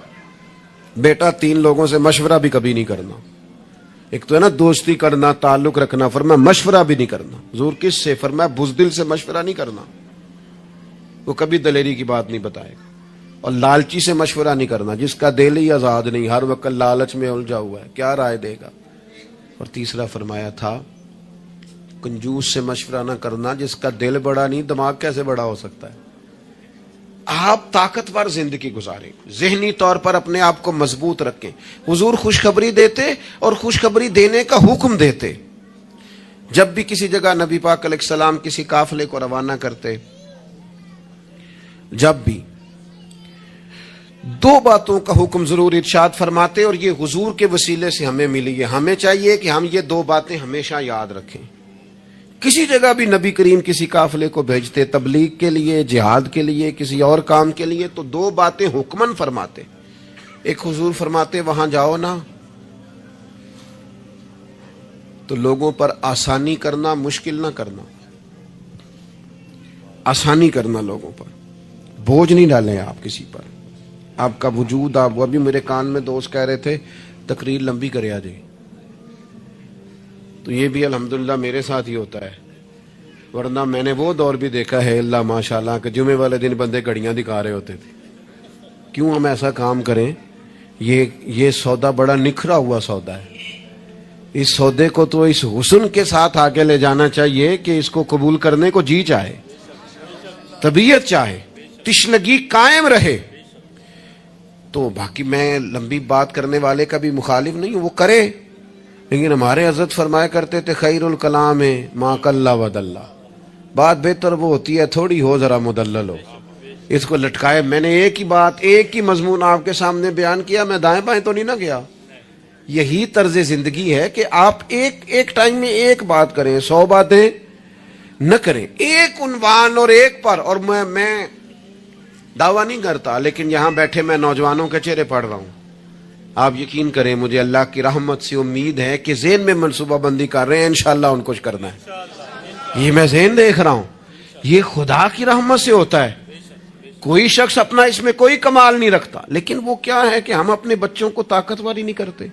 بیٹا 3 لوگوں سے مشورہ بھی کبھی نہیں کرنا. ایک تو ہے نا دوستی کرنا, تعلق رکھنا, فرمایا مشورہ بھی نہیں کرنا. حضور کس سے؟ فرمایا بزدل سے مشورہ نہیں کرنا, وہ کبھی دلیری کی بات نہیں بتائے گا. اور لالچی سے مشورہ نہیں کرنا, جس کا دل ہی آزاد نہیں, ہر وقت لالچ میں الجھا ہوا ہے, کیا رائے دے گا. اور تیسرا فرمایا تھا کنجوس سے مشورہ نہ کرنا, جس کا دل بڑا نہیں دماغ کیسے بڑا ہو سکتا ہے. آپ طاقتور زندگی گزاریں, ذہنی طور پر اپنے آپ کو مضبوط رکھیں. حضور خوشخبری دیتے اور خوشخبری دینے کا حکم دیتے. جب بھی کسی جگہ نبی پاک علیہ السلام کسی قافلے کو روانہ کرتے, جب بھی 2 باتوں کا حکم ضرور ارشاد فرماتے, اور یہ حضور کے وسیلے سے ہمیں ملی ہے. ہمیں چاہیے کہ ہم یہ 2 باتیں ہمیشہ یاد رکھیں. کسی جگہ بھی نبی کریم کسی قافلے کو بھیجتے تبلیغ کے لیے, جہاد کے لیے, کسی اور کام کے لیے, تو 2 باتیں حکمن فرماتے. ایک حضور فرماتے وہاں جاؤ نا تو لوگوں پر آسانی کرنا, مشکل نہ کرنا. آسانی کرنا لوگوں پر, بوجھ نہیں ڈالیں آپ کسی پر. آپ کا وجود, آپ, وہ ابھی میرے کان میں دوست کہہ رہے تھے تقریر لمبی کرے آ جائے, تو یہ بھی الحمدللہ میرے ساتھ ہی ہوتا ہے. ورنہ میں نے وہ دور بھی دیکھا ہے اللہ ماشاءاللہ کہ جمعے والے دن بندے گھڑیاں دکھا رہے ہوتے تھے. کیوں ہم ایسا کام کریں؟ یہ سودا بڑا نکھرا ہوا سودا ہے. اس سودے کو تو اس حسن کے ساتھ آگے لے جانا چاہیے کہ اس کو قبول کرنے کو جی چاہے, طبیعت چاہے, تشنگی قائم رہے. تو باقی میں لمبی بات کرنے والے کا بھی مخالف نہیں ہوں, وہ کرے, لیکن ہمارے حضرت فرمایا کرتے تھے خیر الکلام ما قل ودل. بات بہتر وہ ہوتی ہے تھوڑی ہو, ذرا مدلل ہو. اس کو لٹکائے. میں نے ایک ہی بات, ایک ہی مضمون آپ کے سامنے بیان کیا, میں دائیں بائیں تو نہیں نہ گیا. یہی طرز زندگی ہے کہ آپ ایک ٹائم میں ایک بات کریں, 100 باتیں نہ کریں. ایک عنوان اور ایک پر. اور میں دعویٰ نہیں کرتا, لیکن یہاں بیٹھے میں نوجوانوں کے چہرے پڑھ رہا ہوں. آپ یقین کریں مجھے اللہ کی رحمت سے امید ہے کہ ذہن میں منصوبہ بندی کر رہے ہیں, انشاءاللہ ان کچھ کرنا ہے. یہ میں ذہن دیکھ رہا ہوں, یہ خدا کی رحمت سے ہوتا ہے. کوئی شخص اپنا اس میں کوئی کمال نہیں رکھتا, لیکن وہ کیا ہے کہ ہم اپنے بچوں کو طاقتور ہی نہیں کرتے,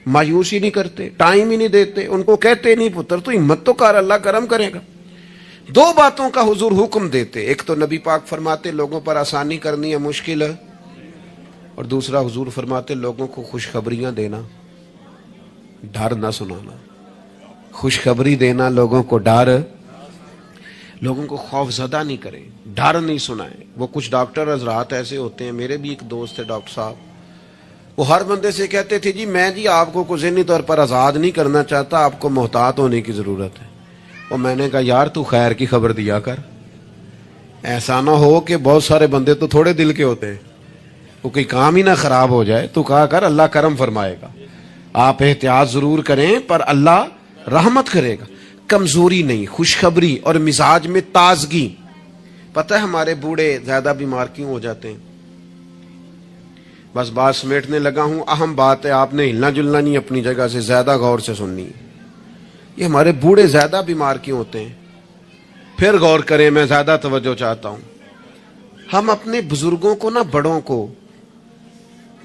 مایوسی نہیں کرتے, ٹائم ہی نہیں دیتے. ان کو کہتے نہیں پتر تو ہمت تو کر, اللہ کرم کرے گا. 2 باتوں کا حضور حکم دیتے. ایک تو نبی پاک فرماتے لوگوں پر آسانی کرنی ہے, مشکل ہے. اور دوسرا حضور فرماتے لوگوں کو خوشخبریاں دینا, ڈر نہ سنانا. خوشخبری دینا لوگوں کو, ڈر, لوگوں کو خوف زدہ نہیں کریں, ڈر نہیں سنائیں. وہ کچھ ڈاکٹر حضرات ایسے ہوتے ہیں, میرے بھی ایک دوست ہے ڈاکٹر صاحب, وہ ہر بندے سے کہتے تھے جی میں جی آپ کو ذہنی طور پر آزاد نہیں کرنا چاہتا, آپ کو محتاط ہونے کی ضرورت ہے. اور میں نے کہا یار تو خیر کی خبر دیا کر, ایسا نہ ہو کہ بہت سارے بندے تو تھوڑے دل کے ہوتے ہیں, وہ کوئی کام ہی نہ خراب ہو جائے. تو کہا کر اللہ کرم فرمائے گا. آپ احتیاط ضرور کریں پر اللہ رحمت کرے گا. کمزوری نہیں, خوشخبری اور مزاج میں تازگی. پتہ ہے ہمارے بوڑھے زیادہ بیمار کیوں ہو جاتے ہیں؟ بس بات سمیٹنے لگا ہوں, اہم بات ہے, آپ نے ہلنا جلنا نہیں, اپنی جگہ سے زیادہ غور سے سننی. یہ ہمارے بوڑھے زیادہ بیمار کیوں ہوتے ہیں؟ پھر غور کریں, میں زیادہ توجہ چاہتا ہوں. ہم اپنے بزرگوں کو نا، بڑوں کو،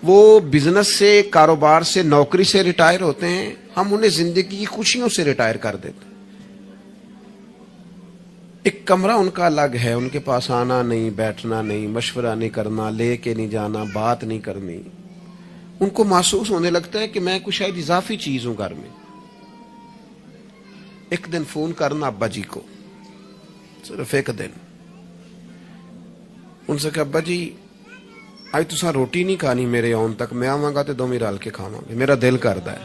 وہ بزنس سے، کاروبار سے، نوکری سے ریٹائر ہوتے ہیں، ہم انہیں زندگی کی خوشیوں سے ریٹائر کر دیتے ہیں۔ ایک کمرہ ان کا الگ ہے، ان کے پاس آنا نہیں، بیٹھنا نہیں، مشورہ نہیں کرنا، لے کے نہیں جانا، بات نہیں کرنی۔ ان کو محسوس ہونے لگتا ہے کہ میں کچھ شاید اضافی چیز ہوں گھر میں۔ ایک دن فون کرنا ابا جی کو، صرف ایک دن، ان سے کہ ابا جی آج تساں روٹی نہیں کھانی میرے آن تک، میں آواں گا تے دوویں رل کے کھاواں گے، میرا دل کردا ہے۔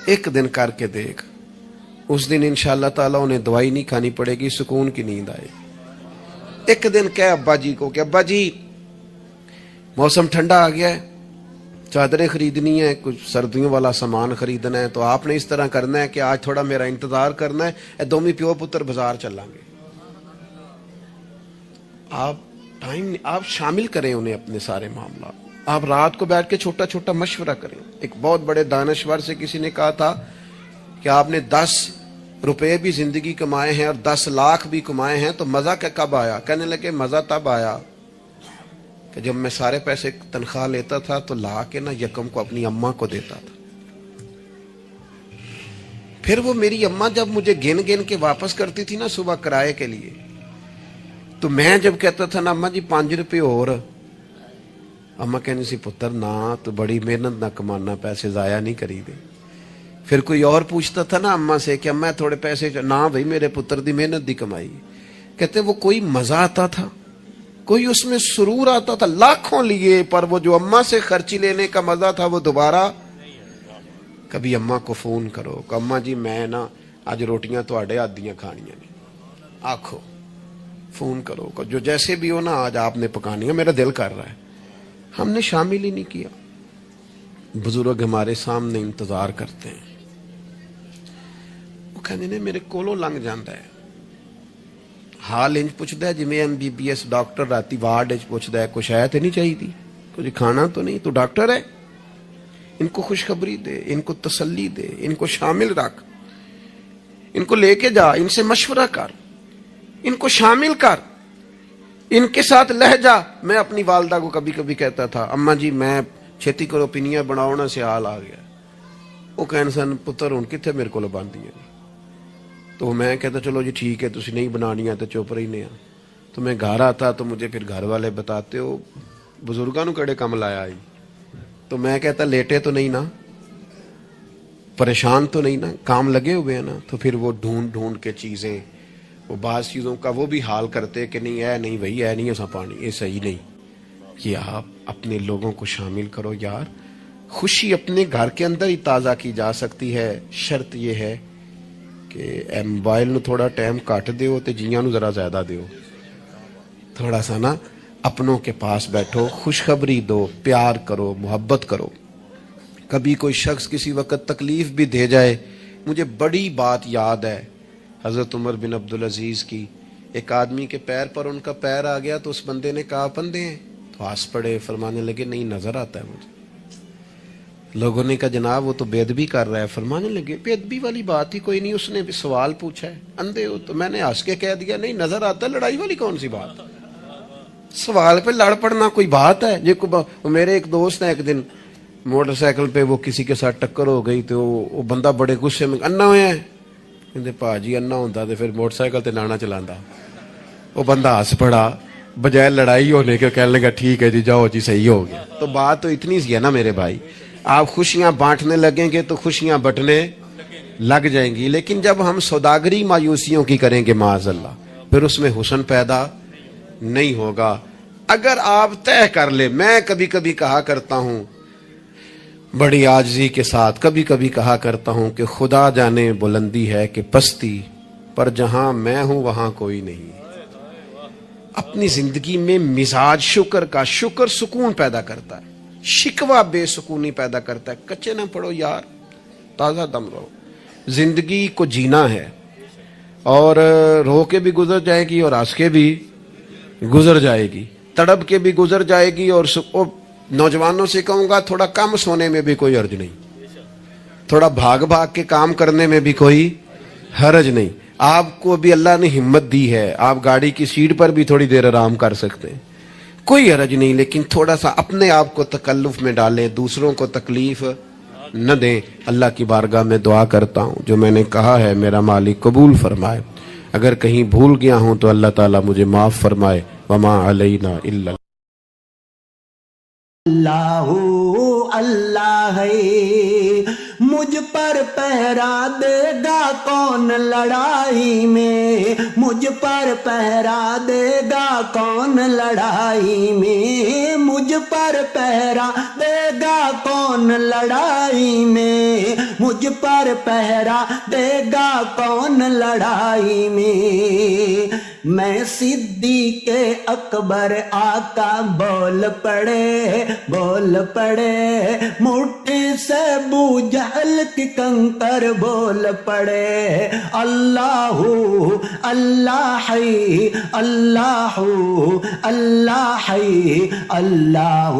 ایک دن کر کے دیکھ، اس دن انشاءاللہ تعالیٰ انہیں دوائی نہیں کھانی پڑے گی، سکون کی نیند آئے۔ ایک دن کہے ابا جی کو کہ ابا جی موسم ٹھنڈا آ گیا ہے، چادریں خریدنی ہے، کچھ سردیوں والا سامان خریدنا ہے، تو آپ نے اس طرح کرنا ہے کہ آج تھوڑا میرا انتظار کرنا ہے، اے دومی پیو پتر بازار چلیں گے۔ آپ شامل کریں انہیں اپنے سارے معاملات۔ آپ رات کو بیٹھ کے چھوٹا چھوٹا مشورہ کریں۔ ایک بہت بڑے دانشور سے کسی نے کہا تھا کہ آپ نے 10 روپے بھی زندگی کمائے ہیں اور 10 لاکھ بھی کمائے ہیں، تو مزہ کب آیا؟ کہنے لگے مزہ تب آیا کہ جب میں سارے پیسے تنخواہ لیتا تھا تو لا کے نا یکم کو اپنی اماں کو دیتا تھا، پھر وہ میری اماں جب مجھے گن گن کے واپس کرتی تھی نا صبح کرائے کے لیے، تو میں جب کہتا تھا نا اماں جی 5 روپے اور، اماں کہنی سی پتر نہ تو بڑی محنت نہ کمانا، پیسے ضائع نہیں کری دے۔ پھر کوئی اور پوچھتا تھا نا اماں سے کہ اماں تھوڑے پیسے، نہ بھائی میرے پتر دی محنت دی کمائی۔ کہتے وہ کوئی مزہ آتا تھا، کوئی اس میں سرور آتا تھا، لاکھوں لیے، پر وہ جو اماں سے خرچی لینے کا مزہ تھا وہ دوبارہ۔ کبھی اماں کو فون کرو کہ اماں جی میں نا آج روٹیاں تواڈے ہاتھ دیاں کھانیاں نے، آکھو، فون کرو جو جیسے بھی ہو نا آج آپ نے پکانی ہے، میرا دل کر رہا ہے۔ ہم نے شامل ہی نہیں کیا۔ بزرگ ہمارے سامنے انتظار کرتے ہیں، وہ کہندے نے میرے کولوں لنگ جاندا ہے، حال انج پوچھدا ہے جویں MBBS ڈاکٹر راتی وارڈ وچ پوچھدا ہے کچھ ہے تے نہیں چاہیے، کچھ کھانا تو نہیں، تو ڈاکٹر ہے۔ ان کو خوشخبری دے، ان کو تسلی دے، ان کو شامل رکھ، ان کو لے کے جا، ان سے مشورہ کر، ان کو شامل کر، ان کے ساتھ لہجہ۔ میں اپنی والدہ کو کبھی کبھی کہتا تھا اماں جی میں چھیتی کرو پینیاں بناؤ نا سیال آ گیا، وہ کہن سن پتر ہن کتھے میرے کولوں بندیاں، تو میں کہتا چلو جی ٹھیک ہے تسی نہیں بنانیاں تو چپ رہنے ہیں۔ تو میں گھر آتا تو مجھے پھر گھر والے بتاتے ہو بزرگاں نو کڑے کم لایا آئی، تو میں کہتا لیٹے تو نہیں نا، پریشان تو نہیں نا، کام لگے ہوئے ہیں نا۔ تو پھر وہ ڈھونڈ ڈھونڈ کے چیزیں، وہ بعض چیزوں کا وہ بھی حال کرتے کہ نہیں اے نہیں بھائی اے نہیں ایسا پانی، یہ صحیح نہیں۔ یہ آپ اپنے لوگوں کو شامل کرو یار۔ خوشی اپنے گھر کے اندر ہی تازہ کی جا سکتی ہے، شرط یہ ہے کہ اے موبائل نو تھوڑا ٹائم کٹ دیو تے جیاں نو ذرا زیادہ دیو، تھوڑا سا نا اپنوں کے پاس بیٹھو، خوشخبری دو، پیار کرو، محبت کرو۔ کبھی کوئی شخص کسی وقت تکلیف بھی دے جائے، مجھے بڑی بات یاد ہے حضرت عمر بن عبدالعزیز کی، ایک آدمی کے پیر پر ان کا پیر آ گیا تو اس بندے نے کہا پندے ہیں، تو ہنس پڑے، فرمانے لگے نہیں نظر آتا ہے مجھے۔ لوگوں نے کہا جناب وہ تو بے ادبی کر رہا ہے، فرمانے لگے بے ادبی والی بات ہی کوئی نہیں، اس نے بھی سوال پوچھا ہے، اندھے ہو؟ تو میں نے ہنس کے کہہ دیا نہیں نظر آتا ہے، لڑائی والی کون سی بات، سوال پہ لڑ پڑنا کوئی بات ہے؟ میرے ایک دوست ہیں، ایک دن موٹر سائیکل پہ وہ کسی کے ساتھ ٹکر ہو گئی تو وہ بندہ بڑے غصے میں انا ہویا ہے، کہندے پا جی انا ہوندا تے پھر موٹر سائیکل تے لانا چلاندا۔ وہ بندہ ہنس پڑا، بجائے لڑائی ہونے کے کہنے لگا ٹھیک ہے جی جاؤ جی صحیح ہو گیا۔ تو بات تو اتنی سی ہے نا میرے بھائی، آپ خوشیاں بانٹنے لگیں گے تو خوشیاں بٹنے لگ جائیں گی، لیکن جب ہم سوداگری مایوسیوں کی کریں گے معاذ اللہ، پھر اس میں حسن پیدا نہیں ہوگا۔ اگر آپ طے کر لیں، میں کبھی کبھی کہا کرتا ہوں بڑی عاجزی کے ساتھ، کبھی کبھی کہا کرتا ہوں کہ خدا جانے بلندی ہے کہ پستی، پر جہاں میں ہوں وہاں کوئی نہیں۔ اپنی زندگی میں مزاج شکر کا، شکر سکون پیدا کرتا ہے، شکوہ بے سکونی پیدا کرتا ہے۔ کچے نہ پڑو یار، تازہ دم رہو، زندگی کو جینا ہے، اور رو کے بھی گزر جائے گی اور ہنس کے بھی گزر جائے گی، تڑپ کے بھی گزر جائے گی، اور نوجوانوں سے کہوں گا تھوڑا کم سونے میں بھی کوئی حرج نہیں، تھوڑا بھاگ بھاگ کے کام کرنے میں بھی کوئی حرج نہیں۔ آپ کو ابھی اللہ نے ہمت دی ہے، آپ گاڑی کی سیٹ پر بھی تھوڑی دیر آرام کر سکتے ہیں، کوئی حرج نہیں، لیکن تھوڑا سا اپنے آپ کو تکلف میں ڈالیں، دوسروں کو تکلیف نہ دیں۔ اللہ کی بارگاہ میں دعا کرتا ہوں جو میں نے کہا ہے میرا مالک قبول فرمائے، اگر کہیں بھول گیا ہوں تو اللہ تعالیٰ مجھے معاف فرمائے۔ وما علینا الا اللہ اللہ ہے، مجھ پر پہرا دے گا کون لڑائی میں، مجھ پر پہرا دے گا کون لڑائی میں، مجھ پر پہرا دے گا کون لڑائی میں، مجھ پر پہرا دے گا کون لڑائی میں۔ میں صدیق اکبر آقا بول پڑے بول پڑے، مٹھی سے بو جہل کی کنکر بول پڑے، اللہ اللہ ہے اللہ اللہ ہے اللہ۔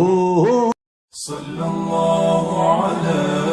صلی اللہ علیہ